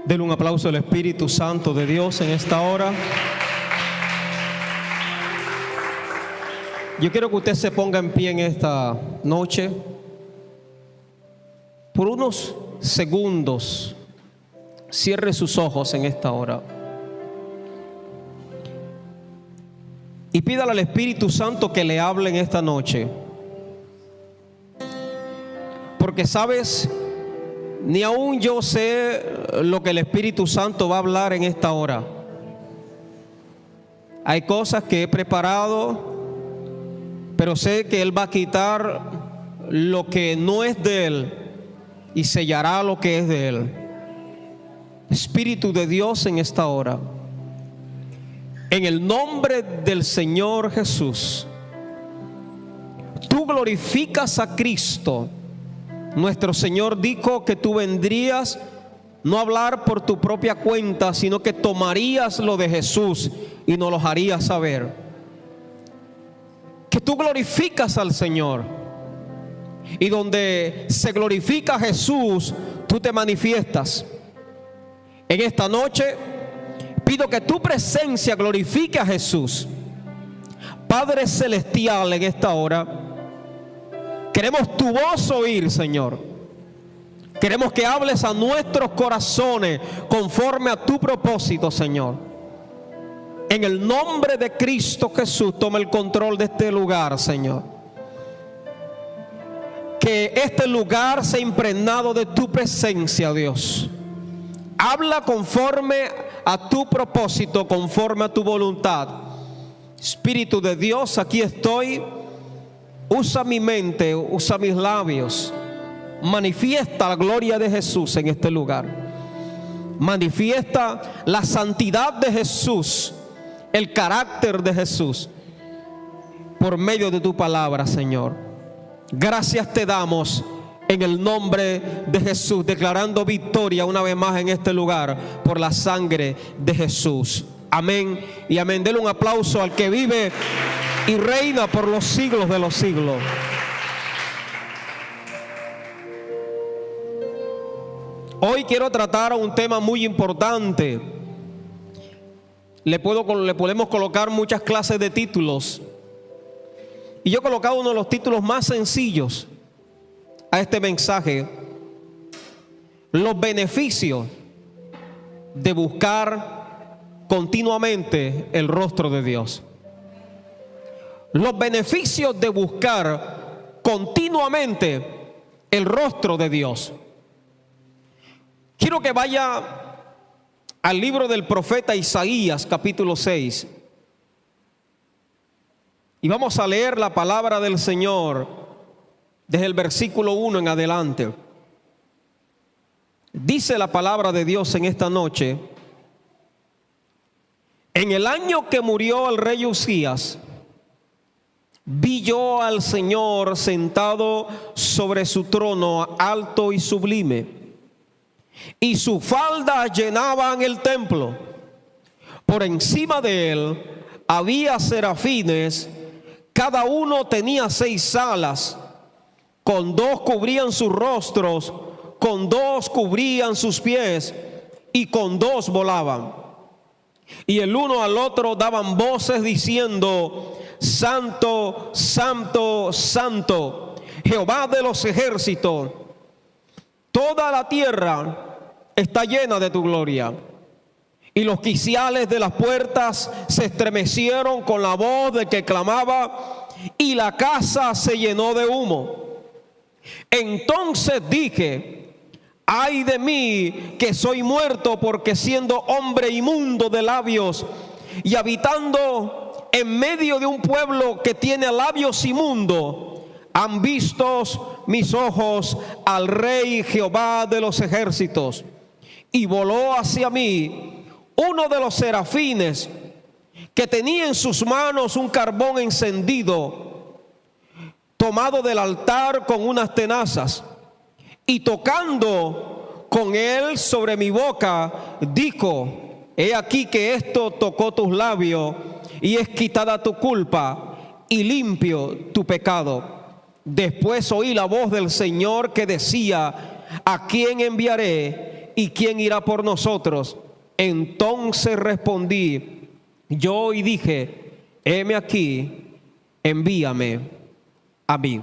Denle un aplauso al Espíritu Santo de Dios en esta hora. Yo quiero que usted se ponga en pie en esta noche. Por unos segundos, cierre sus ojos en esta hora. Y pídale al Espíritu Santo que le hable en esta noche. Porque sabes, ni aún yo sé lo que el Espíritu Santo va a hablar en esta hora. Hay cosas que he preparado, pero sé que Él va a quitar lo que no es de Él y sellará lo que es de Él. Espíritu de Dios en esta hora, en el nombre del Señor Jesús, tú glorificas a Cristo. Nuestro Señor dijo que tú vendrías no a hablar por tu propia cuenta, sino que tomarías lo de Jesús y nos lo harías saber. Que tú glorificas al Señor, y donde se glorifica a Jesús, tú te manifiestas. En esta noche pido que tu presencia glorifique a Jesús. Padre Celestial, en esta hora queremos tu voz oír, Señor. Queremos que hables a nuestros corazones conforme a tu propósito, Señor. En el nombre de Cristo Jesús, toma el control de este lugar, Señor. Que este lugar sea impregnado de tu presencia, Dios. Habla conforme a tu propósito, conforme a tu voluntad. Espíritu de Dios, aquí estoy. Usa mi mente, usa mis labios. Manifiesta la gloria de Jesús en este lugar. Manifiesta la santidad de Jesús, el carácter de Jesús, por medio de tu palabra, Señor. Gracias te damos en el nombre de Jesús, declarando victoria una vez más en este lugar por la sangre de Jesús. Amén y amén. Denle un aplauso al que vive y reina por los siglos de los siglos. Hoy quiero tratar un tema muy importante. Le podemos colocar muchas clases de títulos, y yo he colocado uno de los títulos más sencillos a este mensaje: los beneficios de buscar continuamente el rostro de Dios. Los beneficios de buscar continuamente el rostro de Dios. Quiero que vaya al libro del profeta Isaías, capítulo 6. Y vamos a leer la palabra del Señor desde el versículo 1 en adelante. Dice la palabra de Dios en esta noche: en el año que murió el rey Uzías, vi yo al Señor sentado sobre su trono alto y sublime, y sus faldas llenaban el templo. Por encima de él había serafines, cada uno tenía 6 alas, con 2 cubrían sus rostros, con 2 cubrían sus pies, y con 2 volaban. Y el uno al otro daban voces diciendo: Santo, Santo, Santo, Jehová de los ejércitos, toda la tierra está llena de tu gloria. Y los quiciales de las puertas se estremecieron con la voz del que clamaba, y la casa se llenó de humo. Entonces dije: ay de mí, que soy muerto, porque siendo hombre inmundo de labios y habitando en medio de un pueblo que tiene labios inmundos, han visto mis ojos al Rey Jehová de los ejércitos. Y voló hacia mí uno de los serafines, que tenía en sus manos un carbón encendido, tomado del altar con unas tenazas, y tocando con él sobre mi boca, dijo: he aquí que esto tocó tus labios, y es quitada tu culpa y limpio tu pecado. Después oí la voz del Señor que decía: ¿a quién enviaré? ¿y quién irá por nosotros? Entonces respondí yo y dije, heme aquí, envíame a mí.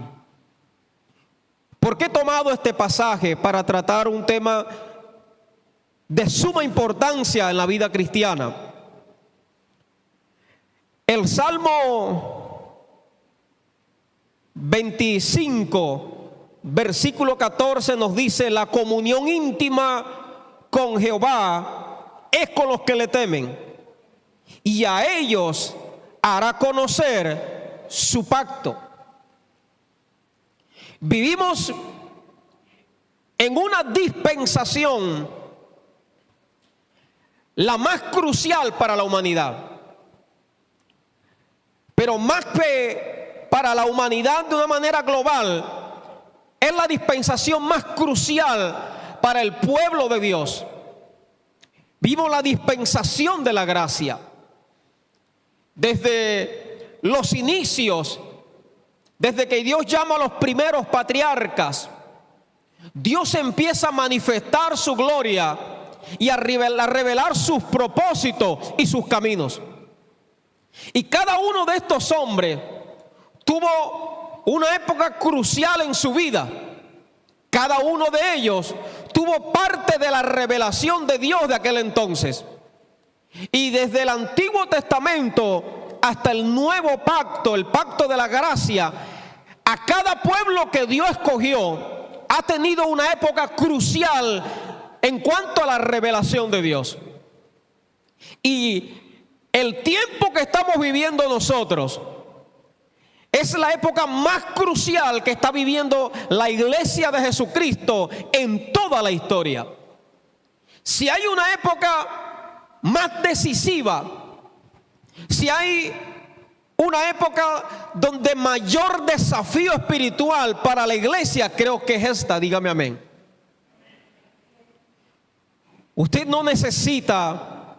¿Por qué he tomado este pasaje para tratar un tema de suma importancia en la vida cristiana? El Salmo 25, versículo 14 nos dice, la comunión íntima con Jehová es con los que le temen, y a ellos hará conocer su pacto. Vivimos en una dispensación, la más crucial para la humanidad. Pero más que para la humanidad de una manera global, es la dispensación más crucial para el pueblo de Dios. Vivimos la dispensación de la gracia. Desde los inicios, desde que Dios llama a los primeros patriarcas, Dios empieza a manifestar su gloria y a revelar sus propósitos y sus caminos. Y cada uno de estos hombres tuvo una época crucial en su vida. Cada uno de ellos tuvo parte de la revelación de Dios de aquel entonces. Y desde el Antiguo Testamento hasta el Nuevo Pacto, el Pacto de la Gracia, a cada pueblo que Dios escogió ha tenido una época crucial en cuanto a la revelación de Dios. Y el tiempo que estamos viviendo nosotros es la época más crucial que está viviendo la iglesia de Jesucristo en toda la historia. Si hay una época más decisiva, si hay una época donde mayor desafío espiritual para la iglesia, creo que es esta, dígame amén. Usted no necesita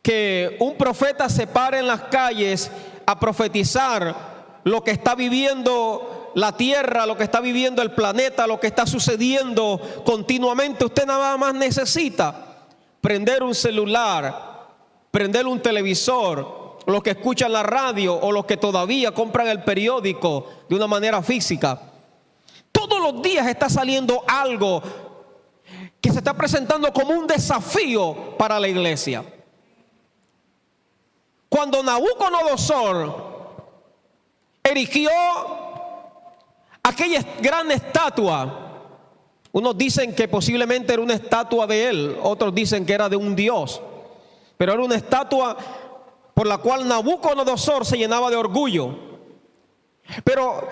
que un profeta se pare en las calles a profetizar lo que está viviendo la tierra, lo que está viviendo el planeta, lo que está sucediendo continuamente. Usted nada más necesita prender un celular, prender un televisor, los que escuchan la radio o los que todavía compran el periódico de una manera física. Todos los días está saliendo algo que se está presentando como un desafío para la iglesia. Cuando Nabucodonosor erigió aquella gran estatua, unos dicen que posiblemente era una estatua de él, otros dicen que era de un dios, pero era una estatua por la cual Nabucodonosor se llenaba de orgullo. Pero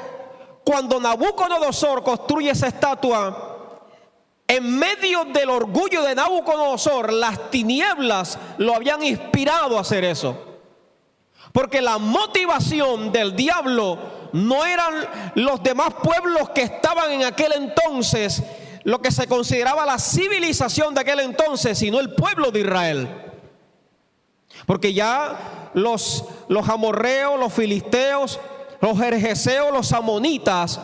cuando Nabucodonosor construye esa estatua, en medio del orgullo de Nabucodonosor, las tinieblas lo habían inspirado a hacer eso. Porque la motivación del diablo no eran los demás pueblos que estaban en aquel entonces, lo que se consideraba la civilización de aquel entonces, sino el pueblo de Israel. Porque ya los amorreos, los filisteos, los jerjeseos, los amonitas,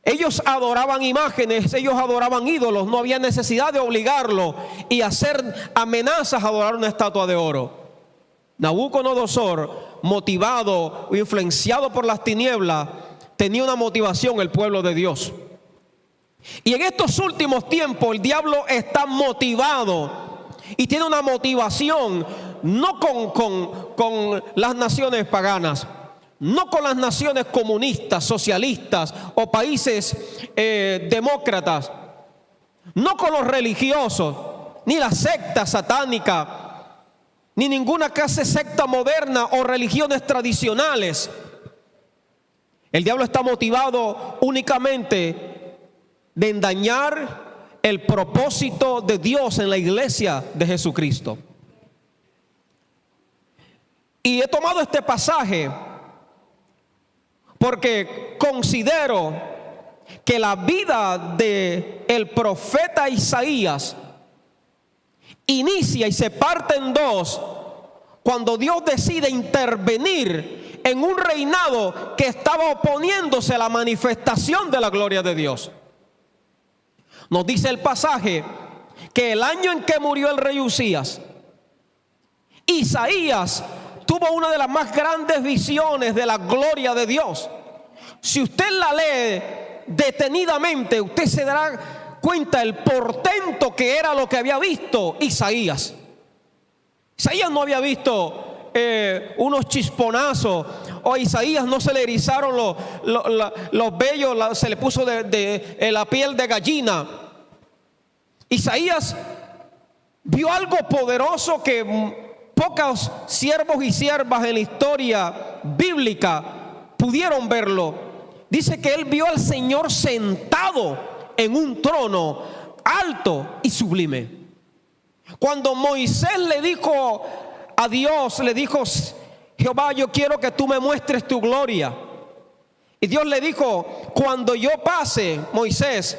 ellos adoraban imágenes, ellos adoraban ídolos. No había necesidad de obligarlo y hacer amenazas a adorar una estatua de oro. Nabucodonosor, motivado o influenciado por las tinieblas, tenía una motivación, el pueblo de Dios. Y en estos últimos tiempos el diablo está motivado y tiene una motivación no con las naciones paganas, no con las naciones comunistas, socialistas o países demócratas, no con los religiosos, ni la secta satánica, ni ninguna clase de secta moderna o religiones tradicionales. El diablo está motivado únicamente de endañar el propósito de Dios en la iglesia de Jesucristo. Y he tomado este pasaje porque considero que la vida del profeta Isaías inicia y se parte en dos cuando Dios decide intervenir en un reinado que estaba oponiéndose a la manifestación de la gloria de Dios. Nos dice el pasaje que el año en que murió el rey Uzías, Isaías tuvo una de las más grandes visiones de la gloria de Dios. Si usted la lee detenidamente, usted se dará cuenta el portento que era lo que había visto Isaías. Isaías no había visto unos chisponazos, o a Isaías no se le erizaron los vellos, se le puso de la piel de gallina. Isaías vio algo poderoso que pocos siervos y siervas en la historia bíblica pudieron verlo. Dice que él vio al Señor sentado en un trono alto y sublime. Cuando Moisés le dijo a Dios, le dijo: Jehová, yo quiero que tú me muestres tu gloria. Y Dios le dijo: cuando yo pase, Moisés,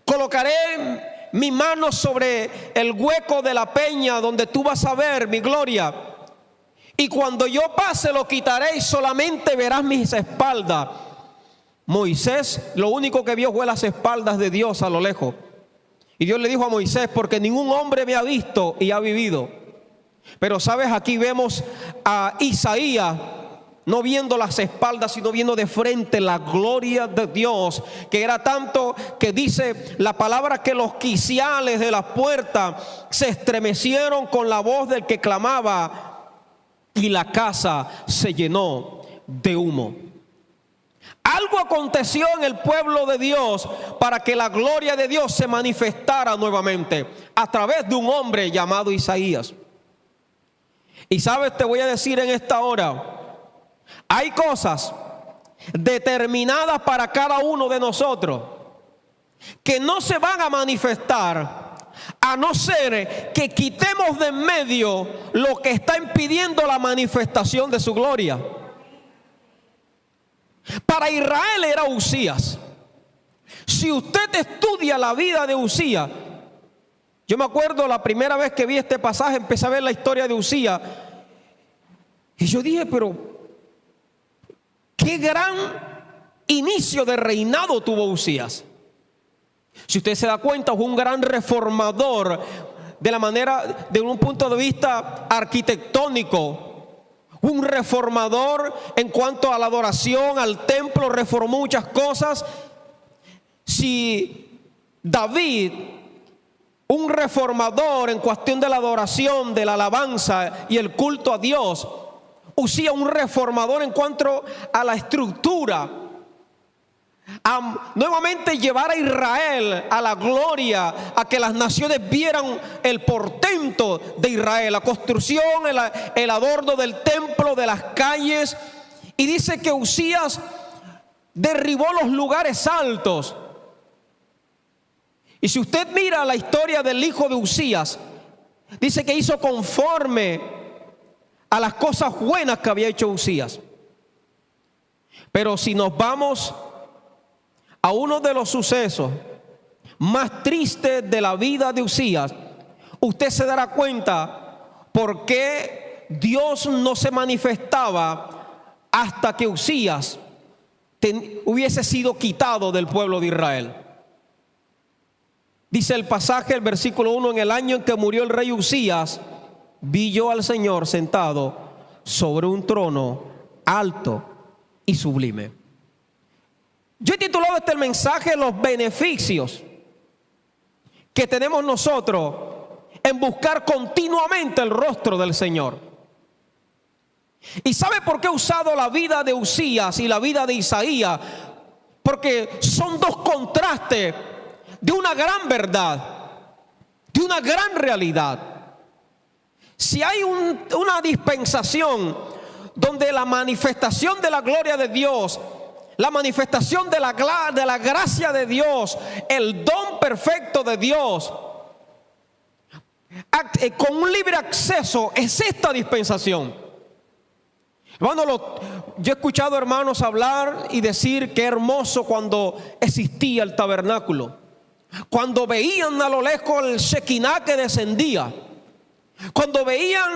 colocaré mi mano sobre el hueco de la peña donde tú vas a ver mi gloria. Y cuando yo pase lo quitaré y solamente verás mis espaldas. Moisés lo único que vio fue las espaldas de Dios a lo lejos. Y Dios le dijo a Moisés: porque ningún hombre me ha visto y ha vivido. Pero sabes, aquí vemos a Isaías no viendo las espaldas, sino viendo de frente la gloria de Dios, que era tanto que dice la palabra que los quiciales de la puerta se estremecieron con la voz del que clamaba, y la casa se llenó de humo. Algo aconteció en el pueblo de Dios para que la gloria de Dios se manifestara nuevamente a través de un hombre llamado Isaías. Y sabes, te voy a decir en esta hora, hay cosas determinadas para cada uno de nosotros que no se van a manifestar a no ser que quitemos de en medio lo que está impidiendo la manifestación de su gloria. Para Israel era Uzías. Si usted estudia la vida de Uzías, yo me acuerdo la primera vez que vi este pasaje, empecé a ver la historia de Uzías y yo dije: pero qué gran inicio de reinado tuvo Uzías. Si usted se da cuenta, fue un gran reformador de la manera, de un punto de vista arquitectónico. Un reformador en cuanto a la adoración, al templo, reformó muchas cosas. Si David, un reformador en cuestión de la adoración, de la alabanza y el culto a Dios, Uzías un reformador en cuanto a la estructura, a nuevamente llevar a Israel a la gloria, a que las naciones vieran el portento de Israel, la construcción, el adorno del templo, de las calles. Y dice que Uzías derribó los lugares altos. Y si usted mira la historia del hijo de Uzías, dice que hizo conforme a las cosas buenas que había hecho Uzías. Pero si nos vamos a uno de los sucesos más tristes de la vida de Uzías, usted se dará cuenta por qué Dios no se manifestaba hasta que Uzías hubiese sido quitado del pueblo de Israel. Dice el pasaje, el versículo 1: en el año en que murió el rey Uzías, vi yo al Señor sentado sobre un trono alto y sublime. Yo he titulado este mensaje: los beneficios que tenemos nosotros en buscar continuamente el rostro del Señor. ¿Y sabe por qué he usado la vida de Uzías y la vida de Isaías? Porque son dos contrastes de una gran verdad, de una gran realidad. Si hay una dispensación donde la manifestación de la gloria de Dios, la manifestación de la gracia de Dios, el don perfecto de Dios, con un libre acceso, es esta dispensación. Hermano, yo he escuchado hermanos hablar y decir que hermoso cuando existía el tabernáculo, cuando veían a lo lejos el Shekinah que descendía, cuando veían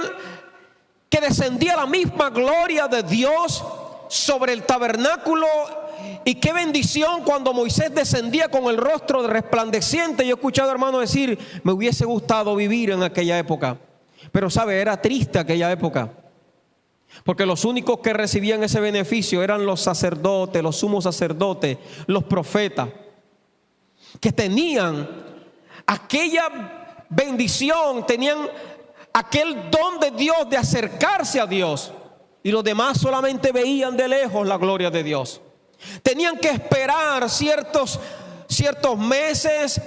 que descendía la misma gloria de Dios sobre el tabernáculo y qué bendición cuando Moisés descendía con el rostro resplandeciente. Yo he escuchado hermanos decir, me hubiese gustado vivir en aquella época. Pero sabe, era triste aquella época, porque los únicos que recibían ese beneficio eran los sacerdotes, los sumos sacerdotes, los profetas, que tenían aquella bendición, tenían aquel don de Dios de acercarse a Dios, y los demás solamente veían de lejos la gloria de Dios. Tenían que esperar ciertos meses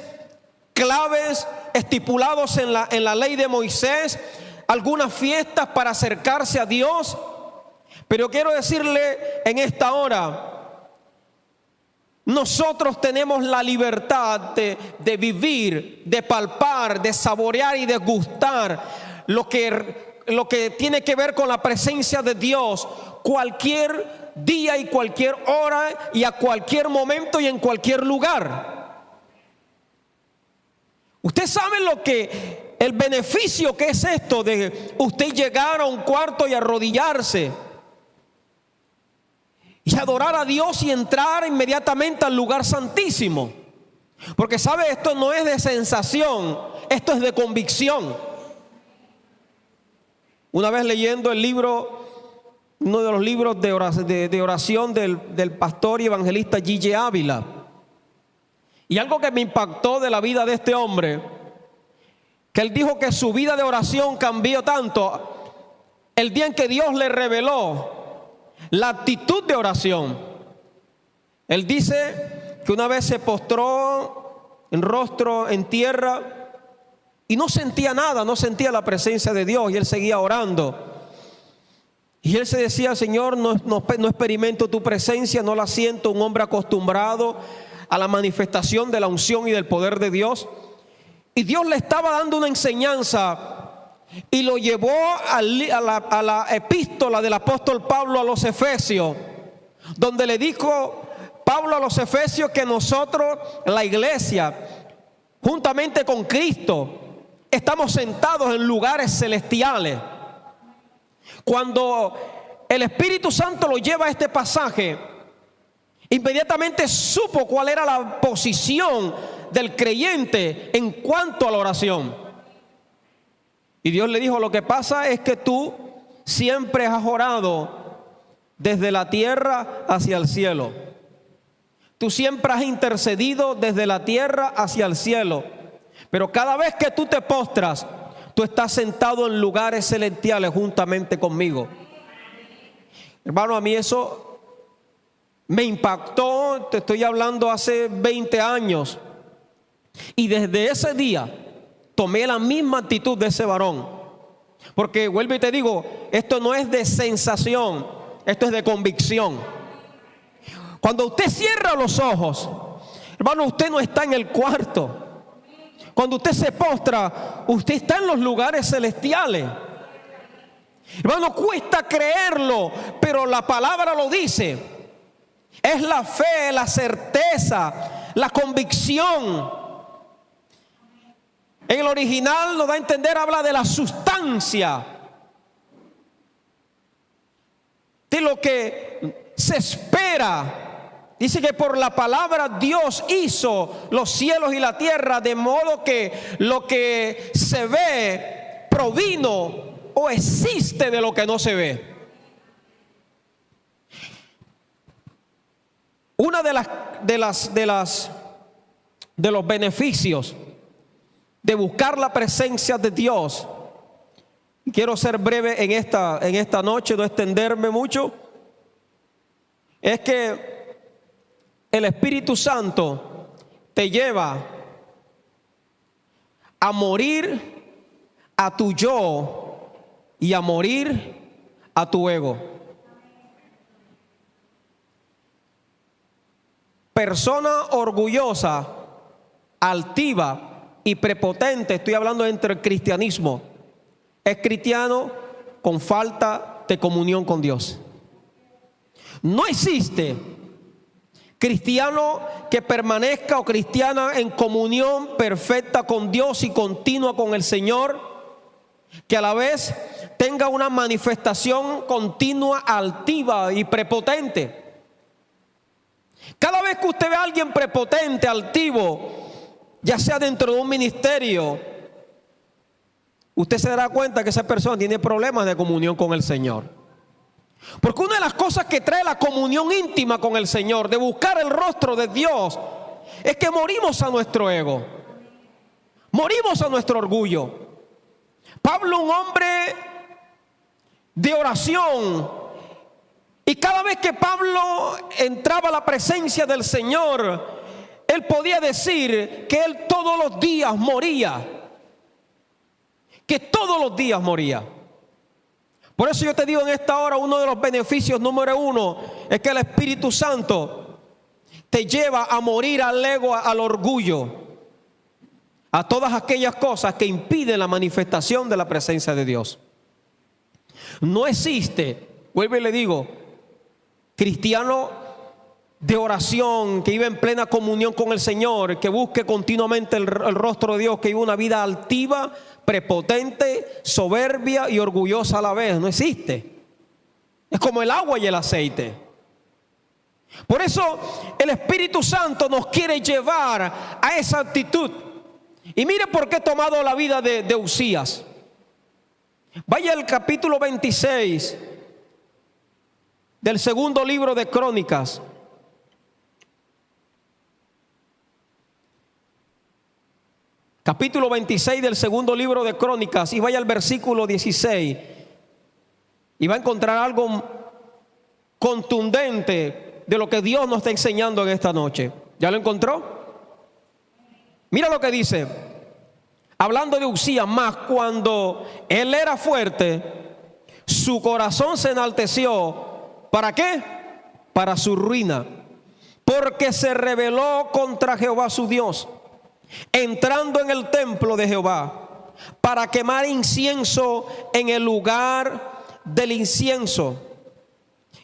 claves estipulados en la ley de Moisés, algunas fiestas para acercarse a Dios. Pero quiero decirle en esta hora, nosotros tenemos la libertad de vivir, de palpar, de saborear y de gustar lo que tiene que ver con la presencia de Dios cualquier día y cualquier hora y a cualquier momento y en cualquier lugar. Usted sabe el beneficio que es esto de usted llegar a un cuarto y arrodillarse y adorar a Dios y entrar inmediatamente al lugar santísimo. Porque sabe, esto no es de sensación, esto es de convicción. Una vez leyendo el libro, uno de los libros de oración del pastor y evangelista G.J. Ávila, y algo que me impactó de la vida de este hombre, que él dijo que su vida de oración cambió tanto el día en que Dios le reveló la actitud de oración. Él dice que una vez se postró en rostro en tierra y no sentía nada, no sentía la presencia de Dios, y él seguía orando. Y él se decía, Señor, no experimento tu presencia, no la siento. Un hombre acostumbrado a la manifestación de la unción y del poder de Dios. Y Dios le estaba dando una enseñanza y lo llevó a la epístola del apóstol Pablo a los Efesios, donde le dijo Pablo a los Efesios que nosotros, la iglesia, juntamente con Cristo, estamos sentados en lugares celestiales. Cuando el Espíritu Santo lo lleva a este pasaje, inmediatamente supo cuál era la posición del creyente en cuanto a la oración. Y Dios le dijo, lo que pasa es que tú siempre has orado desde la tierra hacia el cielo. Tú siempre has intercedido desde la tierra hacia el cielo. Pero cada vez que tú te postras, tú estás sentado en lugares celestiales juntamente conmigo. Hermano, a mí eso me impactó. Te estoy hablando hace 20 años. Y desde ese día tomé la misma actitud de ese varón. Porque vuelvo y te digo, esto no es de sensación, esto es de convicción. Cuando usted cierra los ojos, hermano, usted no está en el cuarto. Cuando usted se postra, usted está en los lugares celestiales. Hermano, cuesta creerlo, pero la palabra lo dice. Es la fe, la certeza, la convicción. En el original nos da a entender, habla de la sustancia, de lo que se espera. Dice que por la palabra Dios hizo los cielos y la tierra, de modo que lo que se ve provino o existe de lo que no se ve. Una de los beneficios de buscar la presencia de Dios, quiero ser breve en esta noche, no extenderme mucho, es que el Espíritu Santo te lleva a morir a tu yo y a morir a tu ego. Persona orgullosa, altiva y prepotente, estoy hablando dentro del cristianismo, es cristiano con falta de comunión con Dios. No existe cristiano que permanezca o cristiana en comunión perfecta con Dios y continua con el Señor, que a la vez tenga una manifestación continua, altiva y prepotente. Cada vez que usted ve a alguien prepotente, altivo, ya sea dentro de un ministerio, usted se dará cuenta que esa persona tiene problemas de comunión con el Señor. Porque una de las cosas que trae la comunión íntima con el Señor, de buscar el rostro de Dios, es que morimos a nuestro ego, morimos a nuestro orgullo. Pablo, un hombre de oración, y cada vez que Pablo entraba a la presencia del Señor, él podía decir que él todos los días moría, que todos los días moría. Por eso yo te digo en esta hora, uno de los beneficios número uno es que el Espíritu Santo te lleva a morir al ego, al orgullo, a todas aquellas cosas que impiden la manifestación de la presencia de Dios. No existe, vuelvo y le digo, cristiano de oración, que vive en plena comunión con el Señor, que busque continuamente el rostro de Dios, que vive una vida altiva, prepotente, soberbia y orgullosa a la vez. No existe. Es como el agua y el aceite. Por eso el Espíritu Santo nos quiere llevar a esa actitud. Y mire por qué he tomado la vida de Uzías. Vaya al capítulo 26 del segundo libro de Crónicas. Capítulo 26 del segundo libro de Crónicas, y vaya al versículo 16 y va a encontrar algo contundente de lo que Dios nos está enseñando en esta noche. ¿Ya lo encontró? Mira lo que dice, hablando de Uzías: más cuando él era fuerte, su corazón se enalteció. ¿Para qué? Para su ruina, porque se rebeló contra Jehová su Dios, entrando en el templo de Jehová para quemar incienso en el lugar del incienso.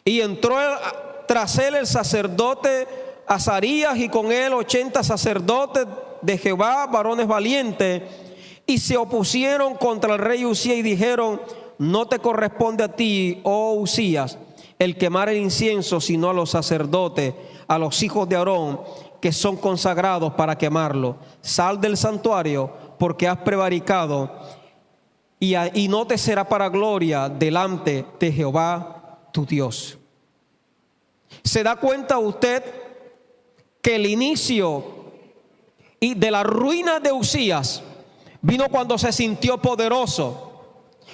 Y entró tras él el sacerdote Azarías, y con él 80 sacerdotes de Jehová, varones valientes, y se opusieron contra el rey Uzías y dijeron: no te corresponde a ti, oh Uzías, el quemar el incienso, sino a los sacerdotes, a los hijos de Aarón, que son consagrados para quemarlo. Sal del santuario, porque has prevaricado, y no te será para gloria delante de Jehová tu Dios. ¿Se da cuenta usted que el inicio y de la ruina de Uzías vino cuando se sintió poderoso,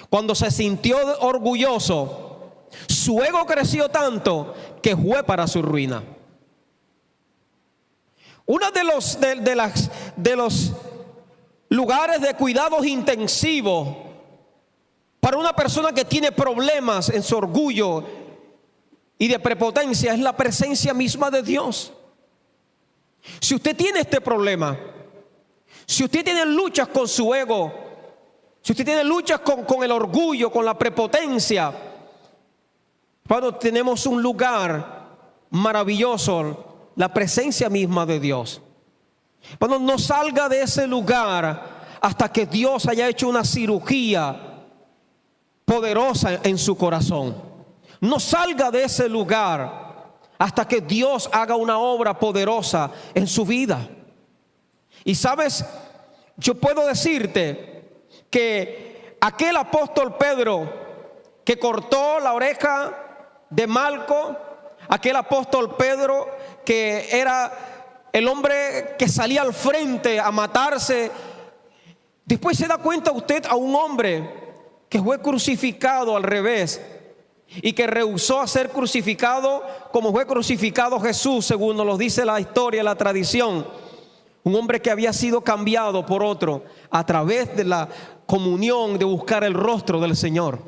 cuando se sintió orgulloso? Su ego creció tanto que fue para su ruina. Uno de los lugares de cuidados intensivos para una persona que tiene problemas en su orgullo y de prepotencia es la presencia misma de Dios. Si usted tiene este problema, si usted tiene luchas con su ego, si usted tiene luchas con el orgullo, con la prepotencia, cuando tenemos un lugar maravilloso, la presencia misma de Dios. Cuando no salga de ese lugar hasta que Dios haya hecho una cirugía poderosa en su corazón. No salga de ese lugar hasta que Dios haga una obra poderosa en su vida. Y sabes, yo puedo decirte que aquel apóstol Pedro que cortó la oreja de Malco, aquel apóstol Pedro que era el hombre que salía al frente a matarse, después se da cuenta usted a un hombre que fue crucificado al revés y que rehusó a ser crucificado como fue crucificado Jesús, según nos lo dice la historia, la tradición. Un hombre que había sido cambiado por otro a través de la comunión, de buscar el rostro del Señor.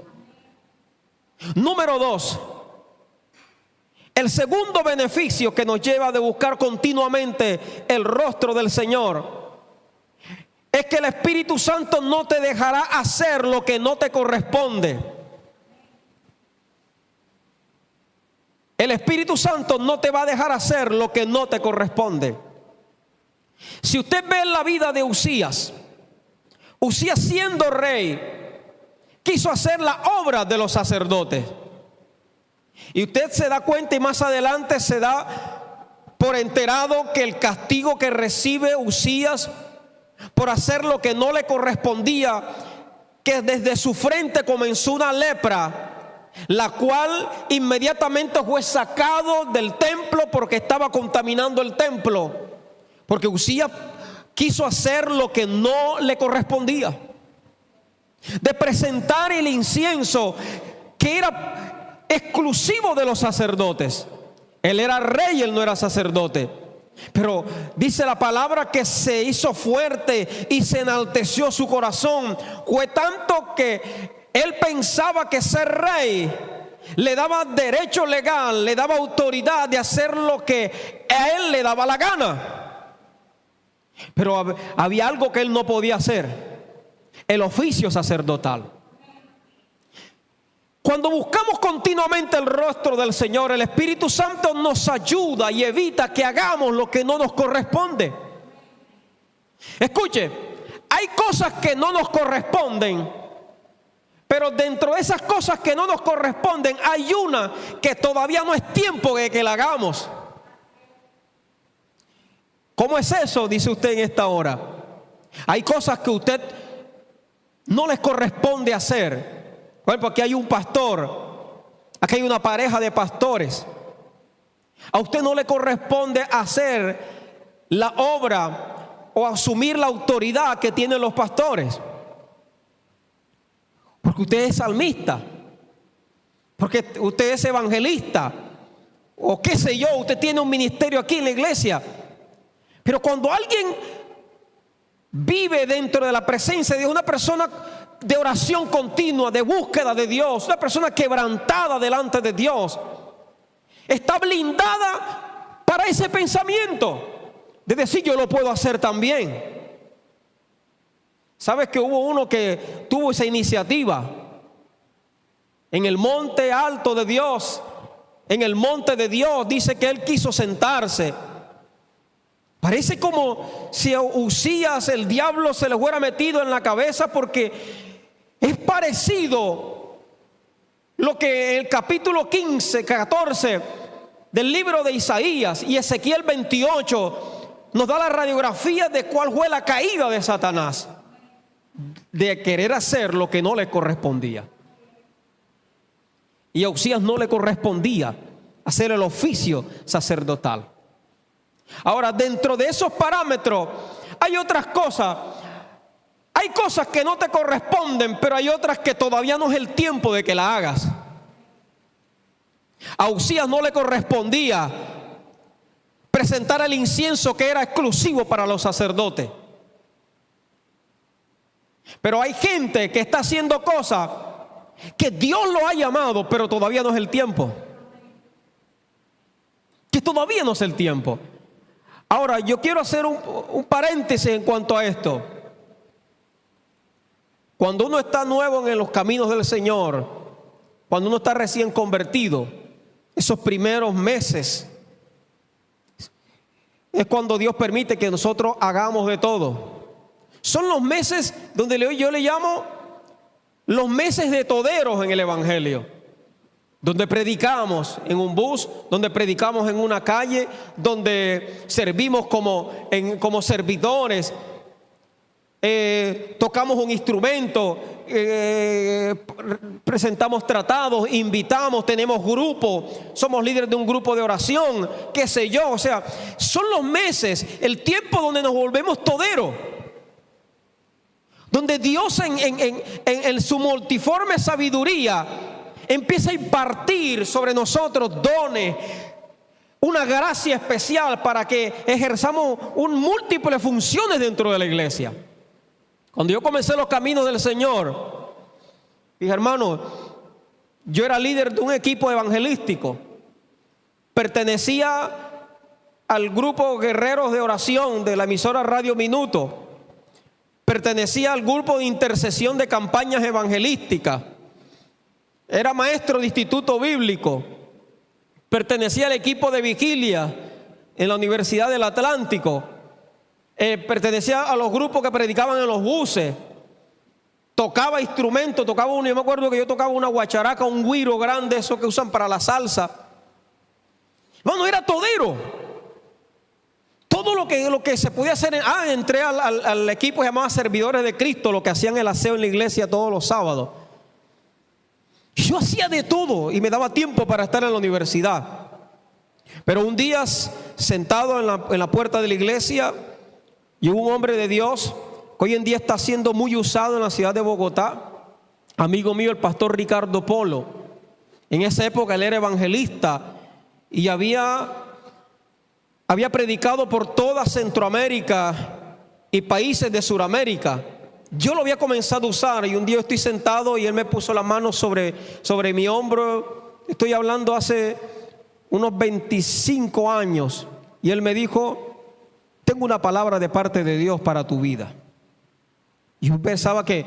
Número 2. El segundo beneficio que nos lleva de buscar continuamente el rostro del Señor es que el Espíritu Santo no te dejará hacer lo que no te corresponde. El Espíritu Santo no te va a dejar hacer lo que no te corresponde. Si usted ve la vida de Uzías, Uzías siendo rey, quiso hacer la obra de los sacerdotes. Y usted se da cuenta, y más adelante se da por enterado que el castigo que recibe Uzías por hacer lo que no le correspondía, que desde su frente comenzó una lepra, la cual inmediatamente fue sacado del templo porque estaba contaminando el templo, porque Uzías quiso hacer lo que no le correspondía, de presentar el incienso que era exclusivo de los sacerdotes. Él era rey, él no era sacerdote. Pero dice la palabra que se hizo fuerte y se enalteció su corazón. Fue tanto que él pensaba que ser rey le daba derecho legal, le daba autoridad de hacer lo que a él le daba la gana. Pero había algo que él no podía hacer: el oficio sacerdotal. Cuando buscamos continuamente el rostro del Señor, el Espíritu Santo nos ayuda y evita que hagamos lo que no nos corresponde. Escuche, hay cosas que no nos corresponden, pero dentro de esas cosas que no nos corresponden hay una que todavía no es tiempo de que la hagamos. ¿Cómo es eso? Dice usted en esta hora. Hay cosas que a usted no les corresponde hacer. Bueno, porque hay un pastor, aquí hay una pareja de pastores. A usted no le corresponde hacer la obra o asumir la autoridad que tienen los pastores, porque usted es salmista, porque usted es evangelista, o qué sé yo, usted tiene un ministerio aquí en la iglesia. Pero cuando alguien vive dentro de la presencia de una persona de oración continua, de búsqueda de Dios, una persona quebrantada delante de Dios, está blindada para ese pensamiento de decir: yo lo puedo hacer también. ¿Sabes que hubo uno que tuvo esa iniciativa? En el monte alto de Dios, en el monte de Dios, dice que él quiso sentarse. Parece como si a Uzías el diablo se le hubiera metido en la cabeza, porque es parecido lo que el capítulo 15, 14 del libro de Isaías y Ezequiel 28 nos da la radiografía de cuál fue la caída de Satanás, de querer hacer lo que no le correspondía. Y a Uzías no le correspondía hacer el oficio sacerdotal. Ahora, dentro de esos parámetros hay otras cosas. Hay cosas que no te corresponden, pero hay otras que todavía no es el tiempo de que la hagas. A Uzías no le correspondía presentar el incienso que era exclusivo para los sacerdotes. Pero hay gente que está haciendo cosas que Dios lo ha llamado, pero todavía no es el tiempo. Que todavía no es el tiempo. Ahora, yo quiero hacer un paréntesis en cuanto a esto. Cuando uno está nuevo en los caminos del Señor, cuando uno está recién convertido, esos primeros meses es cuando Dios permite que nosotros hagamos de todo. Son los meses donde yo le llamo los meses de toderos en el Evangelio, donde predicamos en un bus, donde predicamos en una calle, donde servimos como servidores. Tocamos un instrumento, presentamos tratados, invitamos, tenemos grupo, somos líderes de un grupo de oración, qué sé yo. O sea, son los meses, el tiempo donde nos volvemos toderos, donde Dios en su multiforme sabiduría empieza a impartir sobre nosotros dones, una gracia especial para que ejerzamos múltiples funciones dentro de la iglesia. Cuando yo comencé los caminos del Señor, dije: hermano, yo era líder de un equipo evangelístico, pertenecía al grupo Guerreros de Oración de la emisora Radio Minuto, pertenecía al grupo de intercesión de campañas evangelísticas, era maestro de instituto bíblico, pertenecía al equipo de vigilia en la Universidad del Atlántico, pertenecía a los grupos que predicaban en los buses, tocaba instrumentos, yo me acuerdo que yo tocaba una guacharaca, un güiro grande, eso que usan para la salsa. Bueno, era todero. todo lo que se podía hacer. Entré al equipo llamado Servidores de Cristo, lo que hacían el aseo en la iglesia todos los sábados. Yo hacía de todo y me daba tiempo para estar en la universidad. Pero un día, sentado en la puerta de la iglesia, llegó un hombre de Dios que hoy en día está siendo muy usado en la ciudad de Bogotá, amigo mío, el pastor Ricardo Polo. En esa época él era evangelista y había predicado por toda Centroamérica y países de Sudamérica. Yo lo había comenzado a usar y un día estoy sentado y él me puso la mano sobre mi hombro. Estoy hablando hace unos 25 años y él me dijo: tengo una palabra de parte de Dios para tu vida. Y yo pensaba que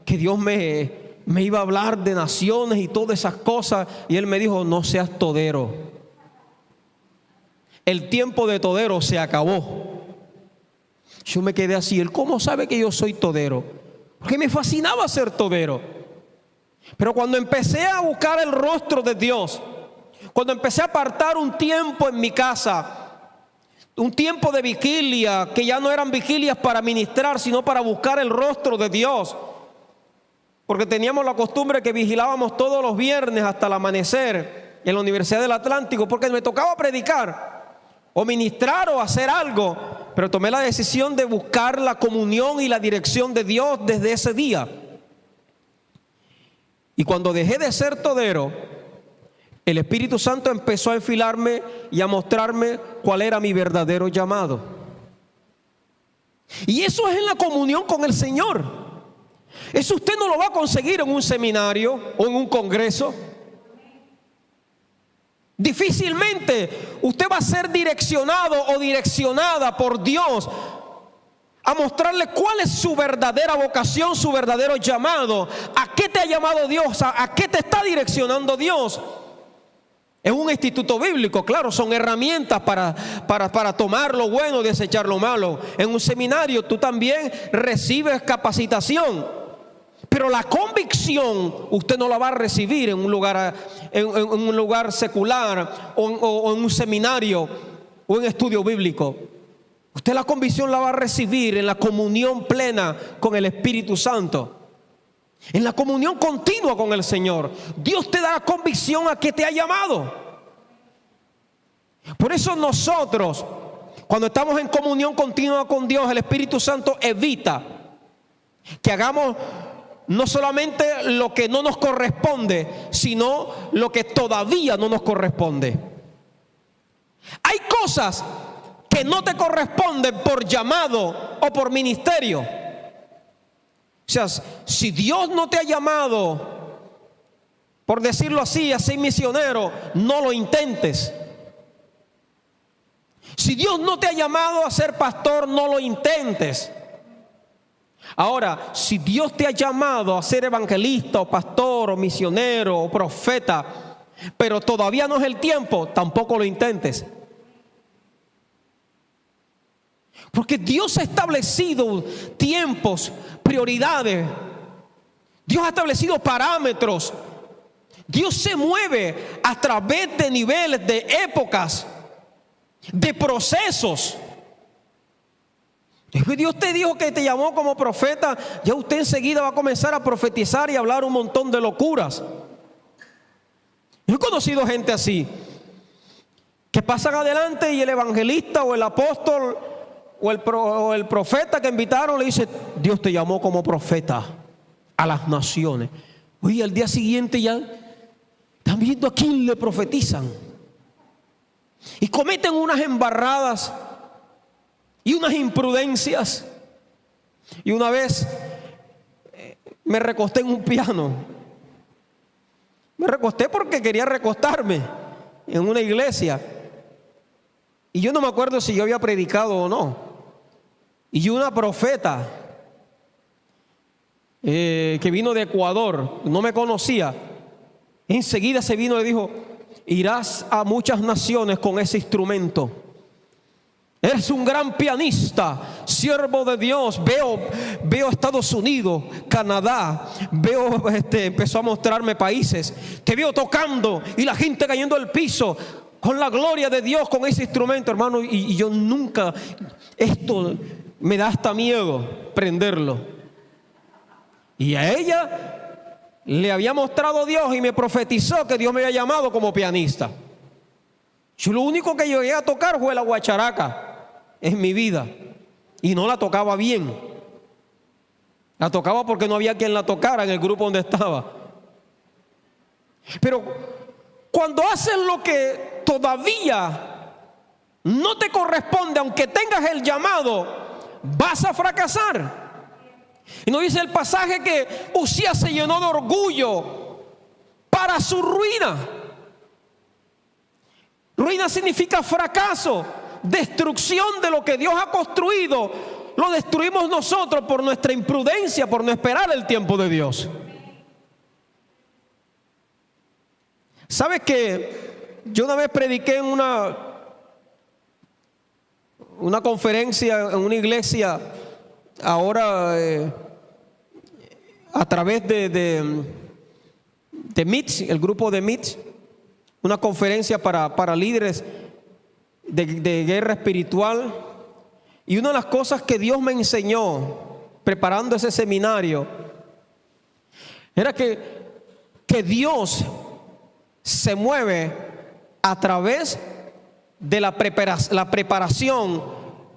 Dios me iba a hablar de naciones y todas esas cosas, y él me dijo: no seas todero. El tiempo de todero se acabó. Yo me quedé así. Él, ¿cómo sabe que yo soy todero? Porque me fascinaba ser todero. Pero cuando empecé a buscar el rostro de Dios, cuando empecé a apartar un tiempo en mi casa, un tiempo de vigilia, que ya no eran vigilias para ministrar, sino para buscar el rostro de Dios, porque teníamos la costumbre que vigilábamos todos los viernes hasta el amanecer en la Universidad del Atlántico, porque me tocaba predicar o ministrar o hacer algo, pero tomé la decisión de buscar la comunión y la dirección de Dios desde ese día. Y cuando dejé de ser todero, el Espíritu Santo empezó a enfilarme y a mostrarme cuál era mi verdadero llamado. Y eso es en la comunión con el Señor. Eso usted no lo va a conseguir en un seminario o en un congreso. Difícilmente usted va a ser direccionado o direccionada por Dios a mostrarle cuál es su verdadera vocación, su verdadero llamado. ¿A qué te ha llamado Dios? ¿A qué te está direccionando Dios? Es un instituto bíblico, claro, son herramientas para tomar lo bueno y desechar lo malo. En un seminario tú también recibes capacitación, pero la convicción usted no la va a recibir en un lugar secular o en un seminario o en estudio bíblico. Usted la convicción la va a recibir en la comunión plena con el Espíritu Santo, en la comunión continua con el Señor. Dios te da la convicción a que te ha llamado. Por eso nosotros, cuando estamos en comunión continua con Dios, el Espíritu Santo evita que hagamos no solamente lo que no nos corresponde, sino lo que todavía no nos corresponde. Hay cosas que no te corresponden por llamado o por ministerio. O sea, si Dios no te ha llamado, por decirlo así, a ser misionero, no lo intentes. Si Dios no te ha llamado a ser pastor, no lo intentes. Ahora, si Dios te ha llamado a ser evangelista o pastor o misionero o profeta, pero todavía no es el tiempo, tampoco lo intentes. Porque Dios ha establecido tiempos, prioridades. Dios ha establecido parámetros. Dios se mueve a través de niveles, de épocas, de procesos. Dios te dijo que te llamó como profeta, ya usted enseguida va a comenzar a profetizar y a hablar un montón de locuras. Yo he conocido gente así, que pasan adelante y el evangelista o el apóstol o el profeta que invitaron le dice: Dios te llamó como profeta a las naciones. Oye, al día siguiente ya están viendo a quién le profetizan y cometen unas embarradas y unas imprudencias. Y una vez me recosté en un piano. Me recosté porque quería recostarme en una iglesia. Y yo no me acuerdo si yo había predicado o no. Y una profeta que vino de Ecuador, no me conocía, enseguida se vino y dijo: irás a muchas naciones con ese instrumento. Eres un gran pianista, siervo de Dios. Veo Estados Unidos, Canadá, empezó a mostrarme países. Te veo tocando y la gente cayendo al piso. con la gloria de Dios, con ese instrumento, hermano, y yo nunca, esto me da hasta miedo prenderlo. Y a ella le había mostrado Dios y me profetizó que Dios me había llamado como pianista. Yo lo único que llegué a tocar fue la guacharaca en mi vida, y no la tocaba bien. La tocaba porque no había quien la tocara en el grupo donde estaba. Pero cuando haces lo que todavía no te corresponde, aunque tengas el llamado, vas a fracasar. Y nos dice el pasaje que Uzías se llenó de orgullo para su ruina. Ruina significa fracaso, destrucción de lo que Dios ha construido. Lo destruimos nosotros por nuestra imprudencia, por no esperar el tiempo de Dios. ¿Sabes que yo una vez prediqué en una conferencia en una iglesia, ahora a través de Meet, el grupo de Meet, una conferencia para líderes de guerra espiritual? Y una de las cosas que Dios me enseñó preparando ese seminario era que Dios se mueve a través de la preparación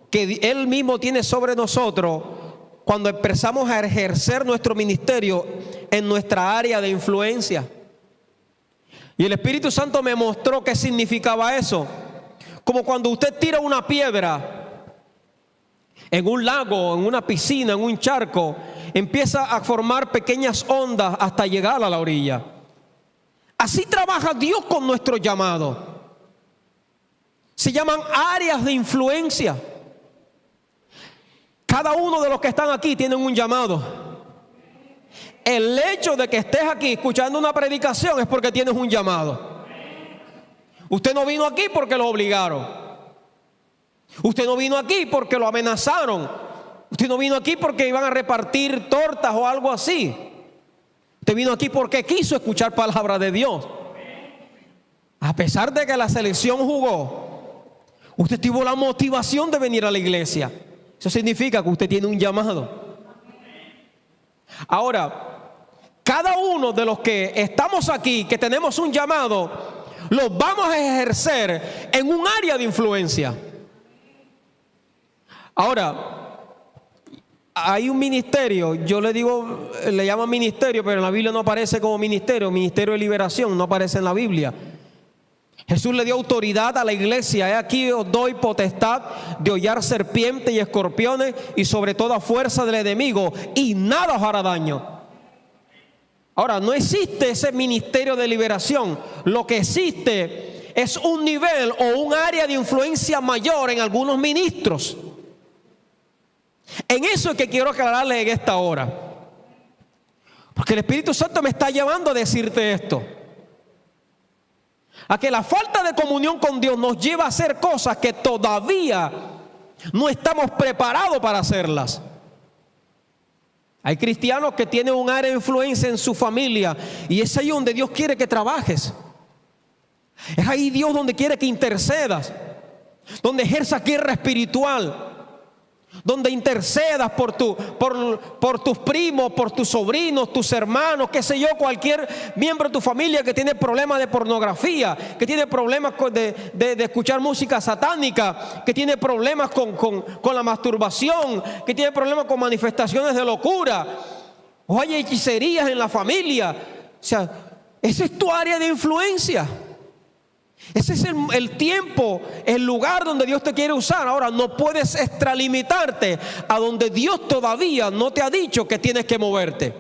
que Él mismo tiene sobre nosotros cuando empezamos a ejercer nuestro ministerio en nuestra área de influencia. Y el Espíritu Santo me mostró qué significaba eso. Como cuando usted tira una piedra en un lago, en una piscina, en un charco, empieza a formar pequeñas ondas hasta llegar a la orilla. Así trabaja Dios con nuestro llamado. Se llaman áreas de influencia. Cada uno de los que están aquí tienen un llamado. El hecho de que estés aquí escuchando una predicación es porque tienes un llamado. Usted no vino aquí porque lo obligaron. Usted no vino aquí porque lo amenazaron. Usted no vino aquí porque iban a repartir tortas o algo así. Usted vino aquí porque quiso escuchar palabra de Dios. A pesar de que la selección jugó, usted tuvo la motivación de venir a la iglesia. Eso significa que usted tiene un llamado. Ahora, cada uno de los que estamos aquí, que tenemos un llamado, lo vamos a ejercer en un área de influencia. Ahora, hay un ministerio, yo le digo, le llaman ministerio, pero en la Biblia no aparece como ministerio. Ministerio de liberación no aparece en la Biblia. Jesús le dio autoridad a la iglesia. He aquí os doy potestad de hollar serpientes y escorpiones y sobre toda fuerza del enemigo, y nada os hará daño. Ahora, no existe ese ministerio de liberación. Lo que existe es un nivel o un área de influencia mayor en algunos ministros. En eso es que quiero aclararle en esta hora, porque el Espíritu Santo me está llevando a decirte esto, a que la falta de comunión con Dios nos lleva a hacer cosas que todavía no estamos preparados para hacerlas. Hay cristianos que tienen un área de influencia en su familia, y es ahí donde Dios quiere que trabajes. Es ahí Dios donde quiere que intercedas, donde ejerzas guerra espiritual, donde intercedas por tus primos, por tus sobrinos, tus hermanos, qué sé yo, cualquier miembro de tu familia que tiene problemas de pornografía, que tiene problemas de escuchar música satánica, que tiene problemas con la masturbación, que tiene problemas con manifestaciones de locura, o hay hechicerías en la familia. O sea, esa es tu área de influencia. Ese es el tiempo, el lugar donde Dios te quiere usar. Ahora, no puedes extralimitarte a donde Dios todavía no te ha dicho que tienes que moverte.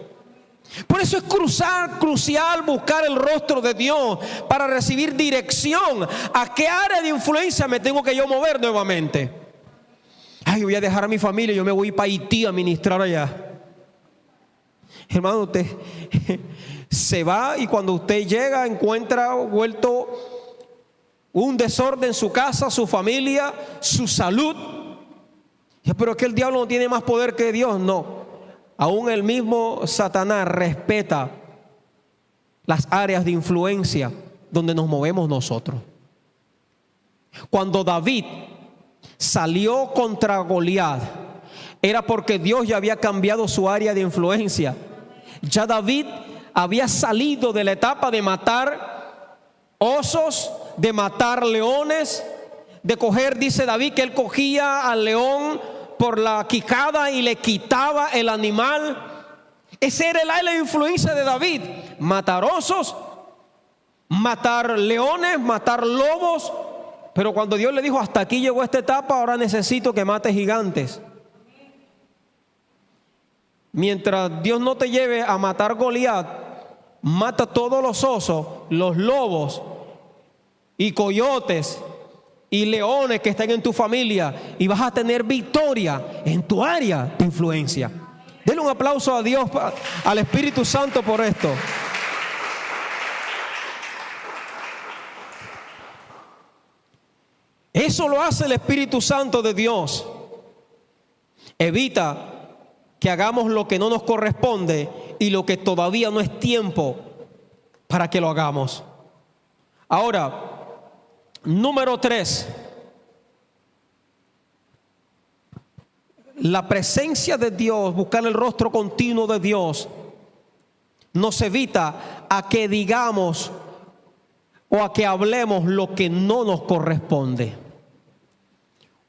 Por eso es crucial buscar el rostro de Dios para recibir dirección. ¿A qué área de influencia me tengo que yo mover nuevamente? Ay, voy a dejar a mi familia, yo me voy para Haití a ministrar allá. Hermano, usted se va, y cuando usted llega encuentra vuelto un desorden en su casa, su familia, su salud. Pero es que el diablo no tiene más poder que Dios. No, aún el mismo Satanás respeta las áreas de influencia donde nos movemos nosotros. Cuando David salió contra Goliat, era porque Dios ya había cambiado su área de influencia. Ya David había salido de la etapa de matar osos, de matar leones, de coger, dice David, que él cogía al león por la quijada y le quitaba el animal. Ese era el área de influencia de David: matar osos, matar leones, matar lobos. Pero cuando Dios le dijo: hasta aquí llegó esta etapa, ahora necesito que mates gigantes. Mientras Dios no te lleve a matar Goliat, mata todos los osos, los lobos y coyotes y leones que estén en tu familia, y vas a tener victoria en tu área de influencia. Denle un aplauso a Dios, al Espíritu Santo, por esto. Eso lo hace el Espíritu Santo de Dios. Evita que hagamos lo que no nos corresponde y lo que todavía no es tiempo para que lo hagamos. Ahora, número 3. La presencia de Dios, buscar el rostro continuo de Dios, nos evita a que digamos o a que hablemos lo que no nos corresponde.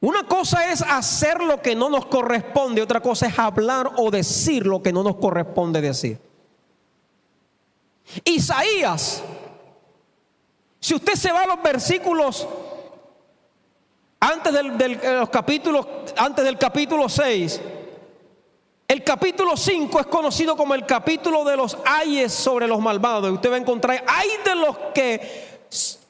Una cosa es hacer lo que no nos corresponde, otra cosa es hablar o decir lo que no nos corresponde decir. Isaías, si usted se va a los versículos antes del capítulo 6, el capítulo 5 es conocido como el capítulo de los ayes sobre los malvados. Y usted va a encontrar: ay de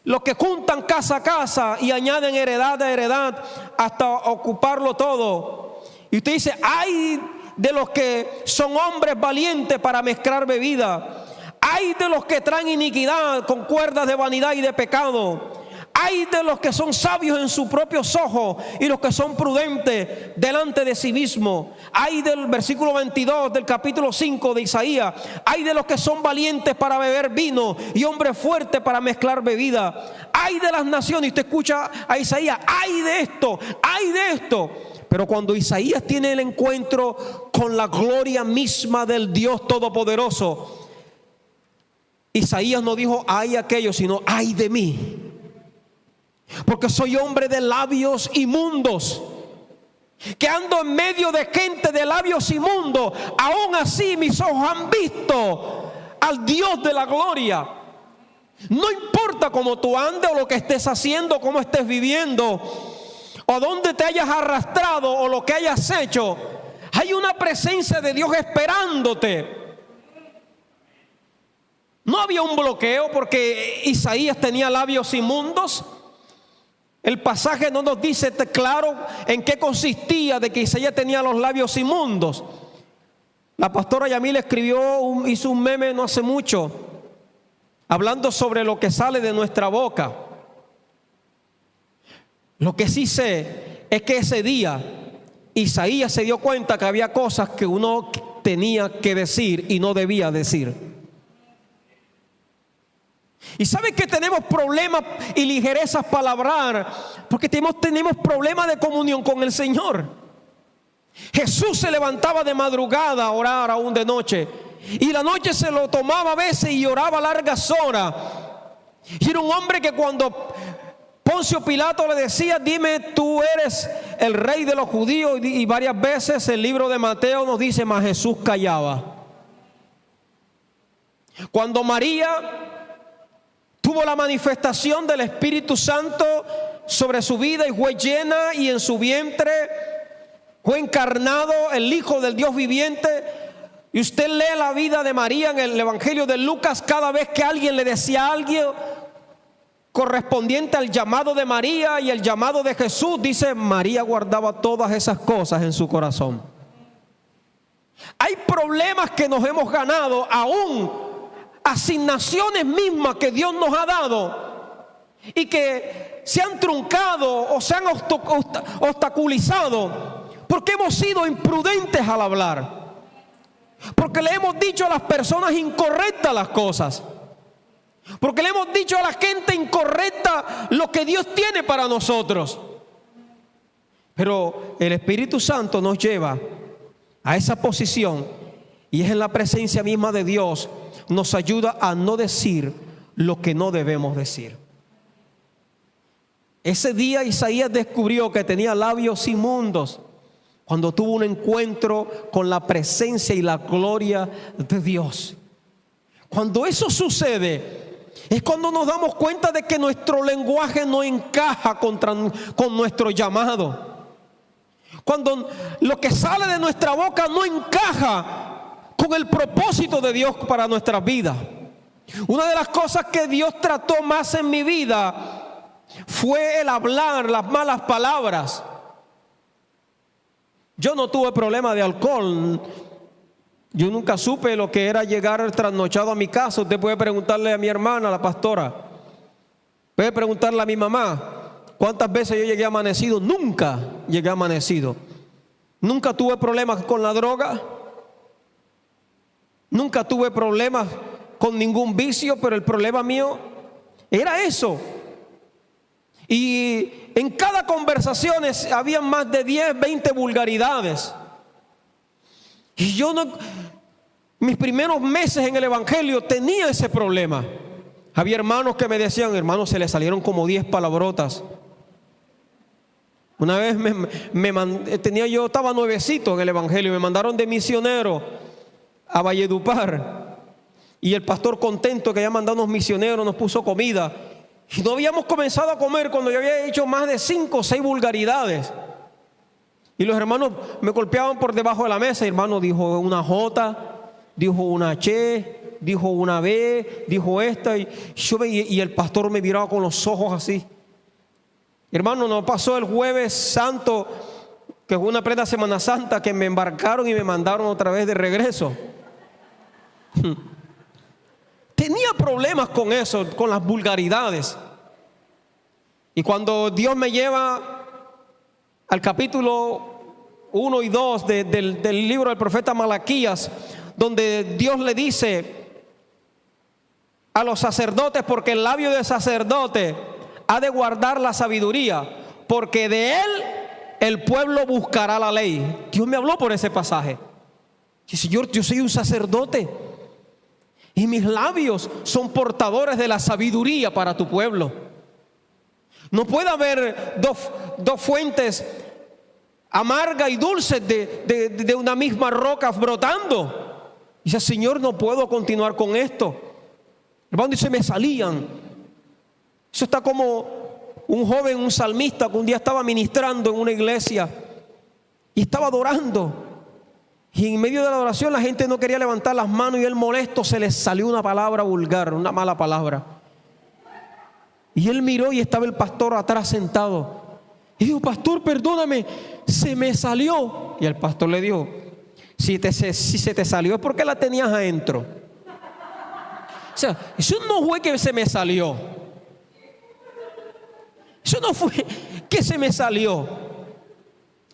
los que juntan casa a casa y añaden heredad a heredad hasta ocuparlo todo. Y usted dice: ay de los que son hombres valientes para mezclar bebida. Ay de los que traen iniquidad con cuerdas de vanidad y de pecado. Ay de los que son sabios en sus propios ojos y los que son prudentes delante de sí mismo. Ay del versículo 22 del capítulo 5 de Isaías: ay de los que son valientes para beber vino y hombres fuertes para mezclar bebida. Ay de las naciones. Y usted escucha a Isaías: ay de esto, ay de esto. Pero cuando Isaías tiene el encuentro con la gloria misma del Dios Todopoderoso, Isaías no dijo ay aquello, sino ay de mí, porque soy hombre de labios inmundos, que ando en medio de gente de labios inmundos. Aún así mis ojos han visto al Dios de la gloria. No importa cómo tú andes o lo que estés haciendo, cómo estés viviendo, o dónde te hayas arrastrado o lo que hayas hecho, hay una presencia de Dios esperándote. No había un bloqueo porque Isaías tenía labios inmundos. El pasaje no nos dice claro en qué consistía de que Isaías tenía los labios inmundos. La pastora Yamil hizo un meme no hace mucho, hablando sobre lo que sale de nuestra boca. Lo que sí sé es que ese día Isaías se dio cuenta que había cosas que uno tenía que decir y no debía decir. Y saben que tenemos problemas y ligerezas para hablar, porque tenemos problemas de comunión con el Señor. Jesús se levantaba de madrugada a orar, aún de noche, y la noche se lo tomaba a veces y oraba largas horas. Y era un hombre que cuando Poncio Pilato le decía: dime, tú eres el rey de los judíos, y varias veces el libro de Mateo nos dice: mas Jesús callaba. Cuando María tuvo la manifestación del Espíritu Santo sobre su vida y fue llena, y en su vientre fue encarnado el Hijo del Dios viviente. Y usted lee la vida de María en el Evangelio de Lucas. Cada vez que alguien le decía algo correspondiente al llamado de María y el llamado de Jesús, dice: María guardaba todas esas cosas en su corazón. Hay problemas que nos hemos ganado, aún asignaciones mismas que Dios nos ha dado, y que se han truncado o se han obstaculizado porque hemos sido imprudentes al hablar, porque le hemos dicho a las personas incorrectas las cosas. porque le hemos dicho a la gente incorrecta lo que Dios tiene para nosotros. Pero el Espíritu Santo nos lleva a esa posición, y es en la presencia misma de Dios, nos ayuda a no decir lo que no debemos decir. Ese día Isaías descubrió que tenía labios inmundos cuando tuvo un encuentro con la presencia y la gloria de Dios. Cuando eso sucede, es cuando nos damos cuenta de que nuestro lenguaje no encaja con nuestro llamado. Cuando lo que sale de nuestra boca no encaja con el propósito de Dios para nuestras vidas. Una de las cosas que Dios trató más en mi vida fue el hablar las malas palabras. Yo no tuve problema de alcohol. Yo nunca supe lo que era llegar trasnochado a mi casa. Usted puede preguntarle a mi hermana, la pastora. Puede preguntarle a mi mamá. ¿Cuántas veces yo llegué amanecido? Nunca llegué amanecido. Nunca tuve problemas con la droga. Nunca tuve problemas con ningún vicio, pero el problema mío era eso. Y en cada conversación había más de 10, 20 vulgaridades. Y yo no, mis primeros meses en el Evangelio tenía ese problema. Había hermanos que me decían, hermano, se le salieron como 10 palabrotas. Una vez yo estaba nuevecito en el Evangelio, me mandaron de misionero a Valledupar. Y el pastor, contento que había mandado unos misioneros, nos puso comida. Y no habíamos comenzado a comer cuando yo había hecho más de 5 o 6 vulgaridades. Y los hermanos me golpeaban por debajo de la mesa. El hermano dijo una J, dijo una Che, dijo una B, dijo esta. Y el pastor me miraba con los ojos así. Hermano, nos pasó el jueves santo, que fue una plena Semana Santa, que me embarcaron y me mandaron otra vez de regreso. Tenía problemas con eso, con las vulgaridades. Y cuando Dios me lleva al capítulo 1 y 2 del libro del profeta Malaquías, donde Dios le dice a los sacerdotes, porque el labio del sacerdote ha de guardar la sabiduría, porque de él el pueblo buscará la ley. Dios me habló por ese pasaje. Y Señor, yo soy un sacerdote y mis labios son portadores de la sabiduría para tu pueblo. No puede haber dos fuentes amarga y dulces de una misma roca brotando. Y dice, Señor, no puedo continuar con esto. Hermano, y se me salían. Eso está como un joven, un salmista, que un día estaba ministrando en una iglesia y estaba adorando. Y en medio de la oración la gente no quería levantar las manos, y él molesto se le salió una palabra vulgar, una mala palabra. Y él miró y estaba el pastor atrás sentado. Y dijo, pastor, perdóname, se me salió. Y el pastor le dijo, si se te salió es porque la tenías adentro. O sea, eso no fue que se me salió. Eso no fue que se me salió.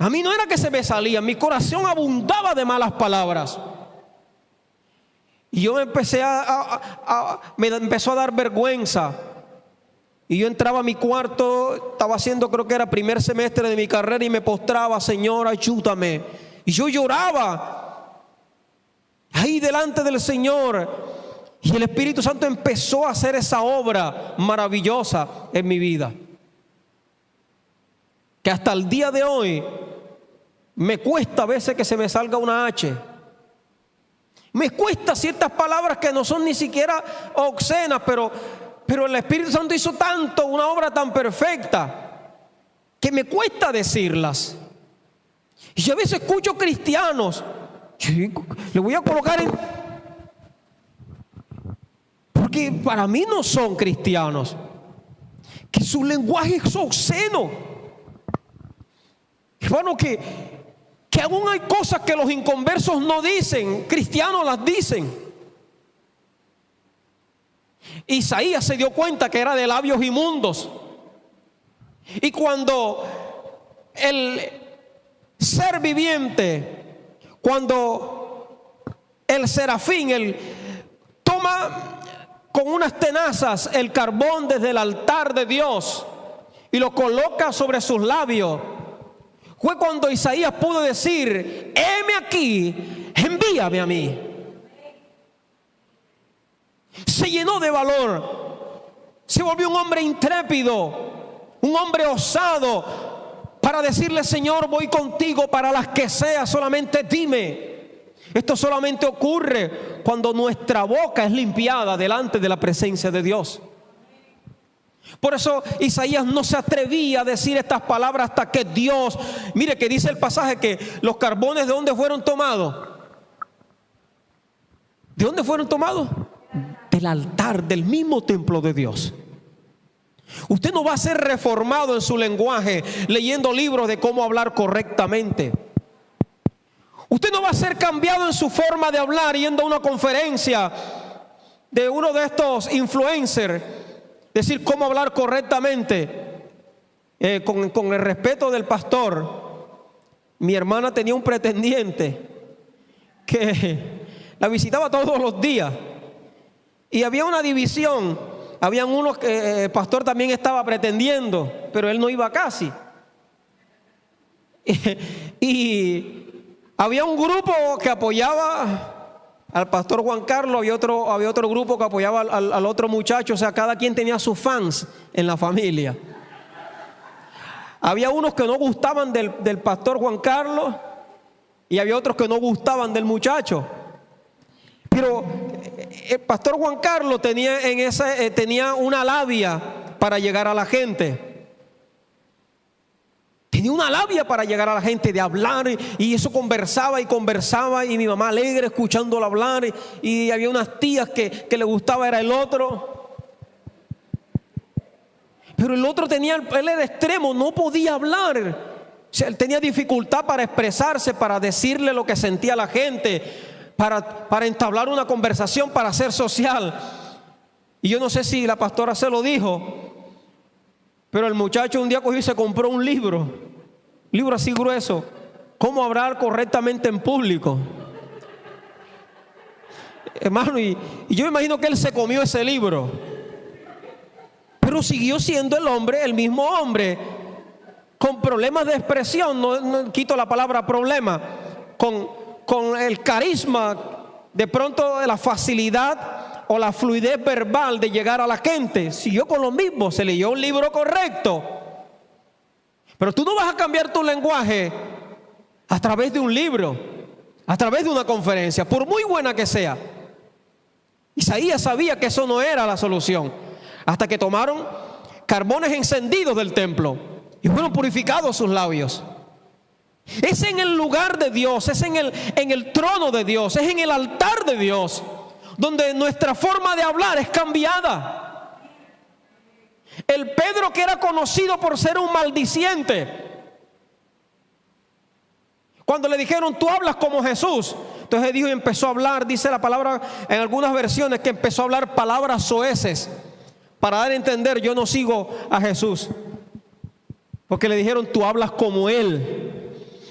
A mí no era que se me salía, mi corazón abundaba de malas palabras. Y yo me empezó a dar vergüenza. Y yo entraba a mi cuarto, estaba haciendo, creo que era primer semestre de mi carrera, y me postraba, Señor, ayúdame. Y yo lloraba ahí delante del Señor. Y el Espíritu Santo empezó a hacer esa obra maravillosa en mi vida, que hasta el día de hoy me cuesta a veces que se me salga una H. Me cuesta ciertas palabras que no son ni siquiera obscenas, pero el Espíritu Santo hizo tanto, una obra tan perfecta, que me cuesta decirlas. Y yo a veces escucho cristianos, le voy a colocar en, porque para mí no son cristianos, que su lenguaje es obsceno. Hermano, que aún hay cosas que los inconversos no dicen, cristianos las dicen. Isaías se dio cuenta que era de labios inmundos. Y cuando el ser viviente, cuando el serafín, toma con unas tenazas el carbón desde el altar de Dios y lo coloca sobre sus labios, fue cuando Isaías pudo decir: heme aquí, envíame a mí. Se llenó de valor, se volvió un hombre intrépido, un hombre osado para decirle: Señor, voy contigo para las que sea, solamente dime. Esto solamente ocurre cuando nuestra boca es limpiada delante de la presencia de Dios. Por eso Isaías no se atrevía a decir estas palabras hasta que Dios, mire que dice el pasaje que los carbones ¿de dónde fueron tomados? ¿De dónde fueron tomados? Del altar, del mismo templo de Dios. Usted no va a ser reformado en su lenguaje leyendo libros de cómo hablar correctamente. Usted no va a ser cambiado en su forma de hablar yendo a una conferencia de uno de estos influencers, decir cómo hablar correctamente, con el respeto del pastor. Mi hermana tenía un pretendiente que la visitaba todos los días y había una división. Habían unos que el pastor también estaba pretendiendo, pero él no iba casi. Y había un grupo que apoyaba al pastor Juan Carlos, había otro grupo que apoyaba al otro muchacho. O sea, cada quien tenía sus fans en la familia. Había unos que no gustaban del pastor Juan Carlos y había otros que no gustaban del muchacho. Pero el pastor Juan Carlos tenía una labia para llegar a la gente. Tenía una labia para llegar a la gente, de hablar, y eso conversaba y mi mamá alegre escuchándolo hablar, y había unas tías que le gustaba era el otro. Pero el otro él era extremo, no podía hablar. O sea, él tenía dificultad para expresarse, para decirle lo que sentía la gente, para entablar una conversación, para ser social. Y yo no sé si la pastora se lo dijo, pero el muchacho un día cogió y se compró un libro así grueso, cómo hablar correctamente en público. Hermano, y yo me imagino que él se comió ese libro, pero siguió siendo el mismo hombre, con problemas de expresión. No quito la palabra problema, con el carisma, de pronto la facilidad o la fluidez verbal de llegar a la gente. Siguió con lo mismo, se leyó un libro correcto. Pero tú no vas a cambiar tu lenguaje a través de un libro, a través de una conferencia, por muy buena que sea. Isaías sabía que eso no era la solución, hasta que tomaron carbones encendidos del templo y fueron purificados sus labios. Es en el lugar de Dios, es en el trono de Dios, es en el altar de Dios donde nuestra forma de hablar es cambiada. El Pedro, que era conocido por ser un maldiciente, cuando le dijeron: tú hablas como Jesús, entonces dijo y empezó a hablar, dice la palabra en algunas versiones que empezó a hablar palabras soeces para dar a entender: yo no sigo a Jesús. Porque le dijeron: tú hablas como Él.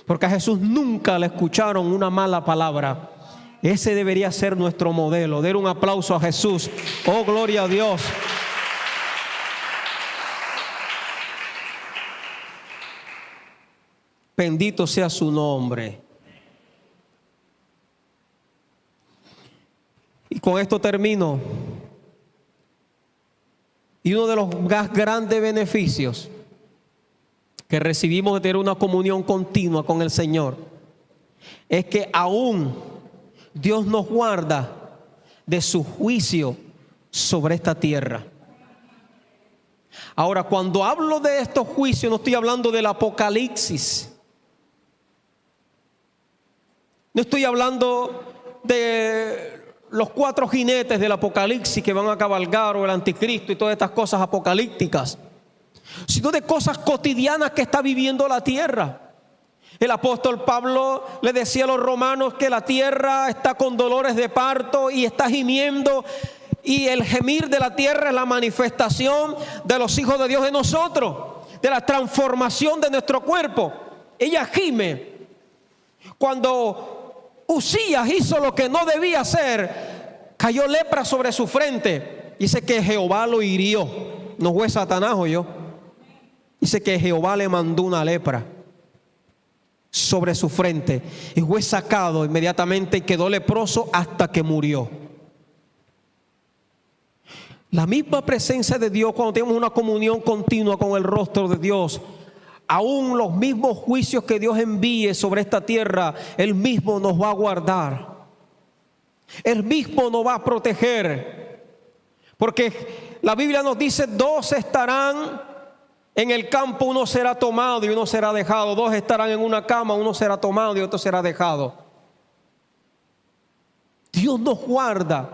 Porque a Jesús nunca le escucharon una mala palabra. Ese debería ser nuestro modelo. Den un aplauso a Jesús. Oh, gloria a Dios. Bendito sea su nombre. Y con esto termino. Y uno de los más grandes beneficios que recibimos de tener una comunión continua con el Señor es que aún Dios nos guarda de su juicio sobre esta tierra. Ahora, cuando hablo de estos juicios, no estoy hablando del Apocalipsis. No estoy hablando de los 4 jinetes del Apocalipsis que van a cabalgar, o el anticristo y todas estas cosas apocalípticas, sino de cosas cotidianas que está viviendo la tierra. El apóstol Pablo le decía a los romanos que la tierra está con dolores de parto y está gimiendo, y el gemir de la tierra es la manifestación de los hijos de Dios en nosotros, de la transformación de nuestro cuerpo. Ella gime. Cuando Usías hizo lo que no debía hacer, cayó lepra sobre su frente. dice que Jehová lo hirió. No fue Satanás o yo. Dice que Jehová le mandó una lepra sobre su frente y fue sacado inmediatamente y quedó leproso hasta que murió. La misma presencia de Dios, cuando tenemos una comunión continua con el rostro de Dios, aún los mismos juicios que Dios envíe sobre esta tierra, Él mismo nos va a guardar. Él mismo nos va a proteger. Porque la Biblia nos dice: dos estarán en el campo, uno será tomado y uno será dejado. Dos estarán en una cama, uno será tomado y otro será dejado. Dios nos guarda.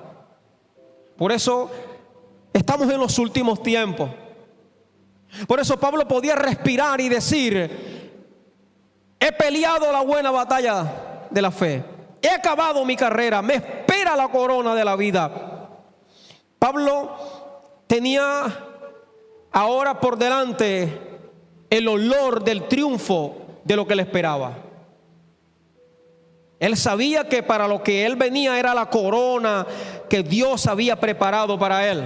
Por eso estamos en los últimos tiempos. Por eso Pablo podía respirar y decir: he peleado la buena batalla de la fe, he acabado mi carrera, me espera la corona de la vida. Pablo tenía ahora por delante el olor del triunfo de lo que le esperaba. Él sabía que para lo que él venía era la corona que Dios había preparado para él.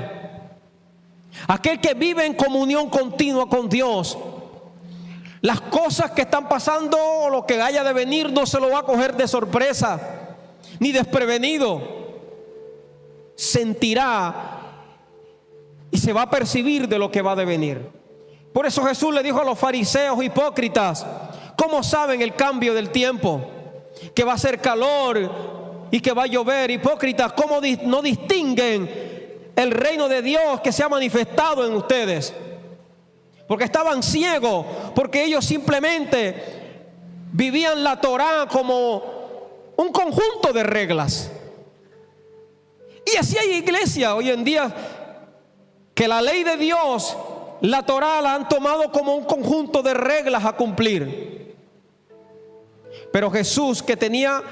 Aquel que vive en comunión continua con Dios, las cosas que están pasando o lo que haya de venir no se lo va a coger de sorpresa ni desprevenido. Sentirá y se va a percibir de lo que va a venir. Por eso Jesús le dijo a los fariseos hipócritas: ¿cómo saben el cambio del tiempo? Que va a ser calor y que va a llover. Hipócritas, ¿cómo no distinguen el reino de Dios que se ha manifestado en ustedes? Porque estaban ciegos, porque ellos simplemente vivían la Torá como un conjunto de reglas. Y así hay iglesia hoy en día que la ley de Dios, la Torá, la han tomado como un conjunto de reglas a cumplir. Pero Jesús, que tenía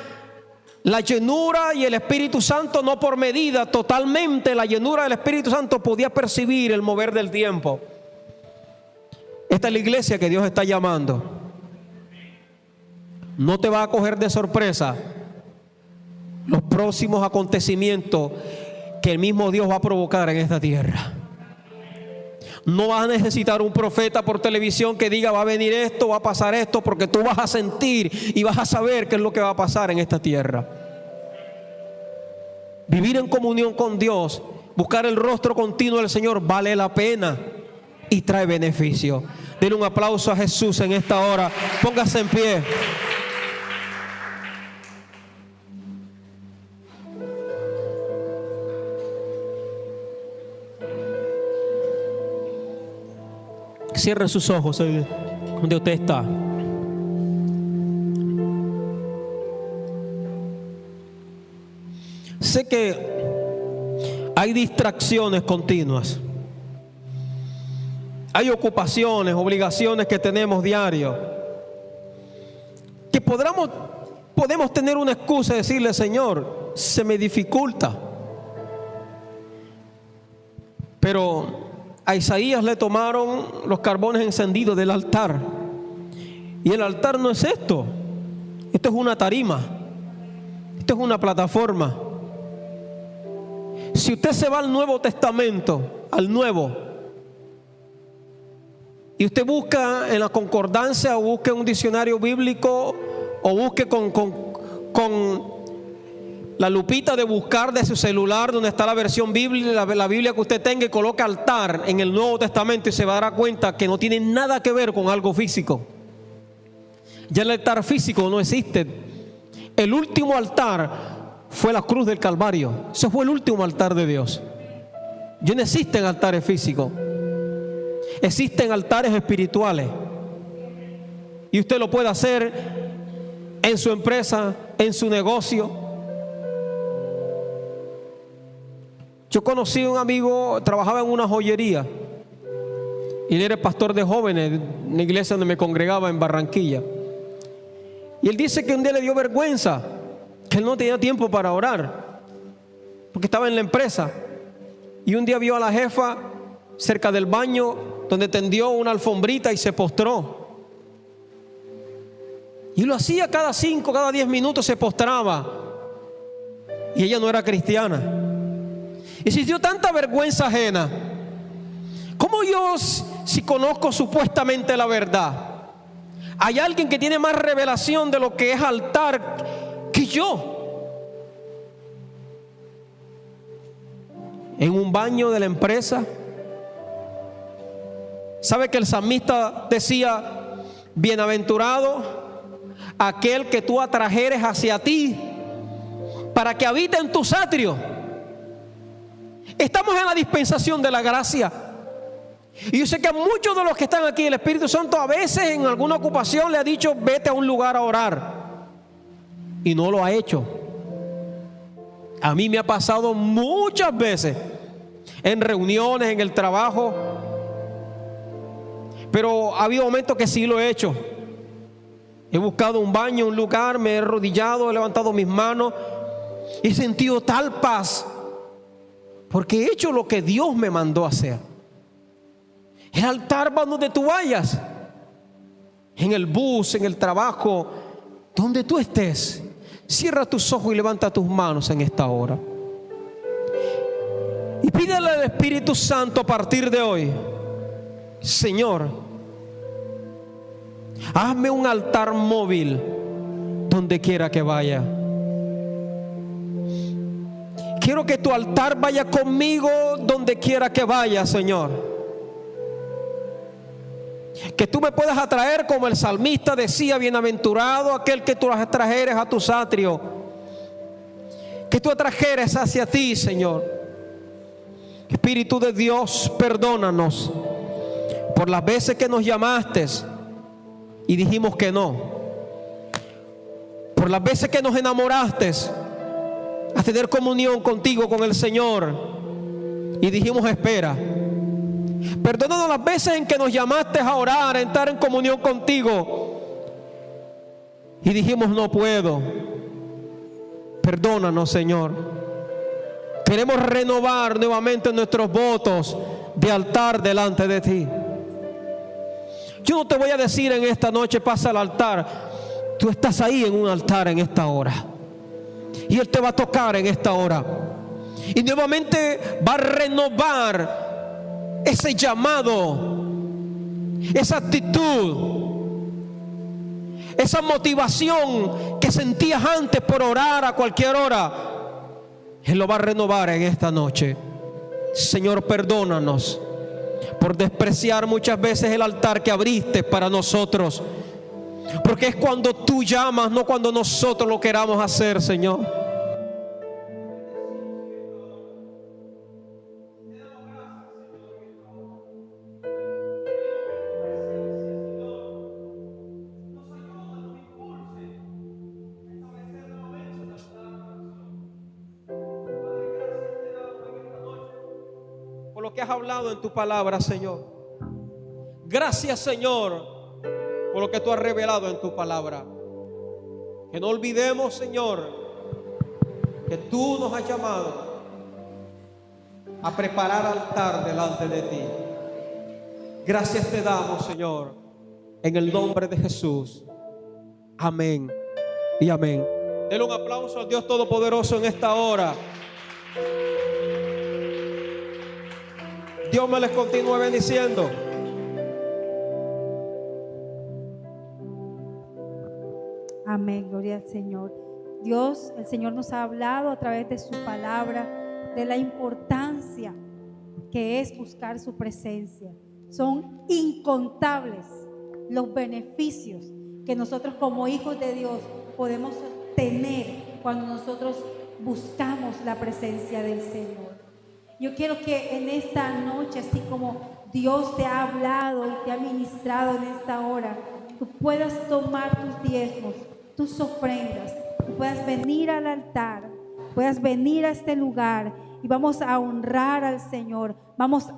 la llenura y el Espíritu Santo, no por medida, totalmente la llenura del Espíritu Santo, podía percibir el mover del tiempo. Esta es la iglesia que Dios está llamando. No te va a coger de sorpresa los próximos acontecimientos que el mismo Dios va a provocar en esta tierra. No vas a necesitar un profeta por televisión que diga: va a venir esto, va a pasar esto, porque tú vas a sentir y vas a saber qué es lo que va a pasar en esta tierra. Vivir en comunión con Dios, buscar el rostro continuo del Señor, vale la pena y trae beneficio. Denle un aplauso a Jesús en esta hora. Póngase en pie. Cierre sus ojos donde usted está. Sé que hay distracciones continuas. Hay ocupaciones, obligaciones que tenemos diario. Que podemos tener una excusa y decirle: Señor, se me dificulta. Pero a Isaías le tomaron los carbones encendidos del altar. Y el altar no es esto. Esto es una tarima. Esto es una plataforma. Si usted se va al Nuevo Testamento, al Nuevo, y usted busca en la concordancia o busque un diccionario bíblico o busque con la lupita de buscar de su celular donde está la versión bíblica, la Biblia que usted tenga, y coloca altar en el Nuevo Testamento, y se va a dar cuenta que no tiene nada que ver con algo físico. Ya el altar físico no existe. El último altar fue la cruz del Calvario. Ese fue el último altar de Dios. Ya no existen altares físicos. Existen altares espirituales. Y usted lo puede hacer en su empresa, en su negocio. Yo conocí a un amigo, trabajaba en una joyería, y él era pastor de jóvenes en una iglesia donde me congregaba en Barranquilla. Y él dice que un día le dio vergüenza, que él no tenía tiempo para orar, porque estaba en la empresa. Y un día vio a la jefa cerca del baño, donde tendió una alfombrita, y se postró. Y lo hacía cada 5, cada 10 minutos se postraba. Y ella no era cristiana. Y sintió tanta vergüenza ajena. ¿Cómo yo, si conozco supuestamente la verdad, hay alguien que tiene más revelación de lo que es altar que yo? En un baño de la empresa, ¿sabe que el salmista decía: bienaventurado aquel que tú atrajeres hacia ti para que habite en tus atrios? Estamos en la dispensación de la gracia. Y yo sé que a muchos de los que están aquí, el Espíritu Santo a veces en alguna ocupación le ha dicho: vete a un lugar a orar, y no lo ha hecho. A mí me ha pasado muchas veces en reuniones, en el trabajo, pero ha habido momentos que sí lo he hecho. He buscado un baño, un lugar, me he arrodillado, he levantado mis manos y he sentido tal paz, porque he hecho lo que Dios me mandó a hacer. El altar va donde tú vayas, en el bus, en el trabajo, donde tú estés. Cierra tus ojos y levanta tus manos en esta hora. Y pídele al Espíritu Santo a partir de hoy: Señor, hazme un altar móvil donde quiera que vaya. Quiero que tu altar vaya conmigo donde quiera que vaya, Señor. Que tú me puedas atraer, como el salmista decía: bienaventurado aquel que tú atrajeres a tus atrios. Que tú atrajeres hacia ti, Señor. Espíritu de Dios, perdónanos por las veces que nos llamaste y dijimos que no. Por las veces que nos enamoraste a tener comunión contigo, con el Señor, y dijimos espera. Perdónanos las veces en que nos llamaste a orar, a entrar en comunión contigo, y dijimos no puedo. Perdónanos, Señor. Queremos renovar nuevamente nuestros votos de altar delante de ti. Yo no te voy a decir en esta noche pasa al altar. Tú estás ahí en un altar en esta hora, y Él te va a tocar en esta hora, y nuevamente va a renovar ese llamado, esa actitud, esa motivación que sentías antes por orar a cualquier hora. Él lo va a renovar en esta noche. Señor, perdónanos por despreciar muchas veces el altar que abriste para nosotros, porque es cuando tú llamas, no cuando nosotros lo queramos hacer, Señor. Por lo que has hablado en tu palabra, Señor. Gracias, Señor, por lo que tú has revelado en tu palabra. Que no olvidemos, Señor, que tú nos has llamado a preparar altar delante de ti. Gracias te damos, Señor, en el nombre de Jesús. Amén y amén. Denle un aplauso al Dios Todopoderoso en esta hora. Dios me les continúe bendiciendo. Amén, gloria al Señor. Dios, el Señor nos ha hablado a través de su palabra de la importancia que es buscar su presencia. Son incontables los beneficios que nosotros como hijos de Dios podemos tener cuando nosotros buscamos la presencia del Señor. Yo quiero que en esta noche, así como Dios te ha hablado y te ha ministrado en esta hora, tú puedas tomar tus diezmos, tus ofrendas, tú puedas venir al altar, puedas venir a este lugar y vamos a honrar al Señor, vamos a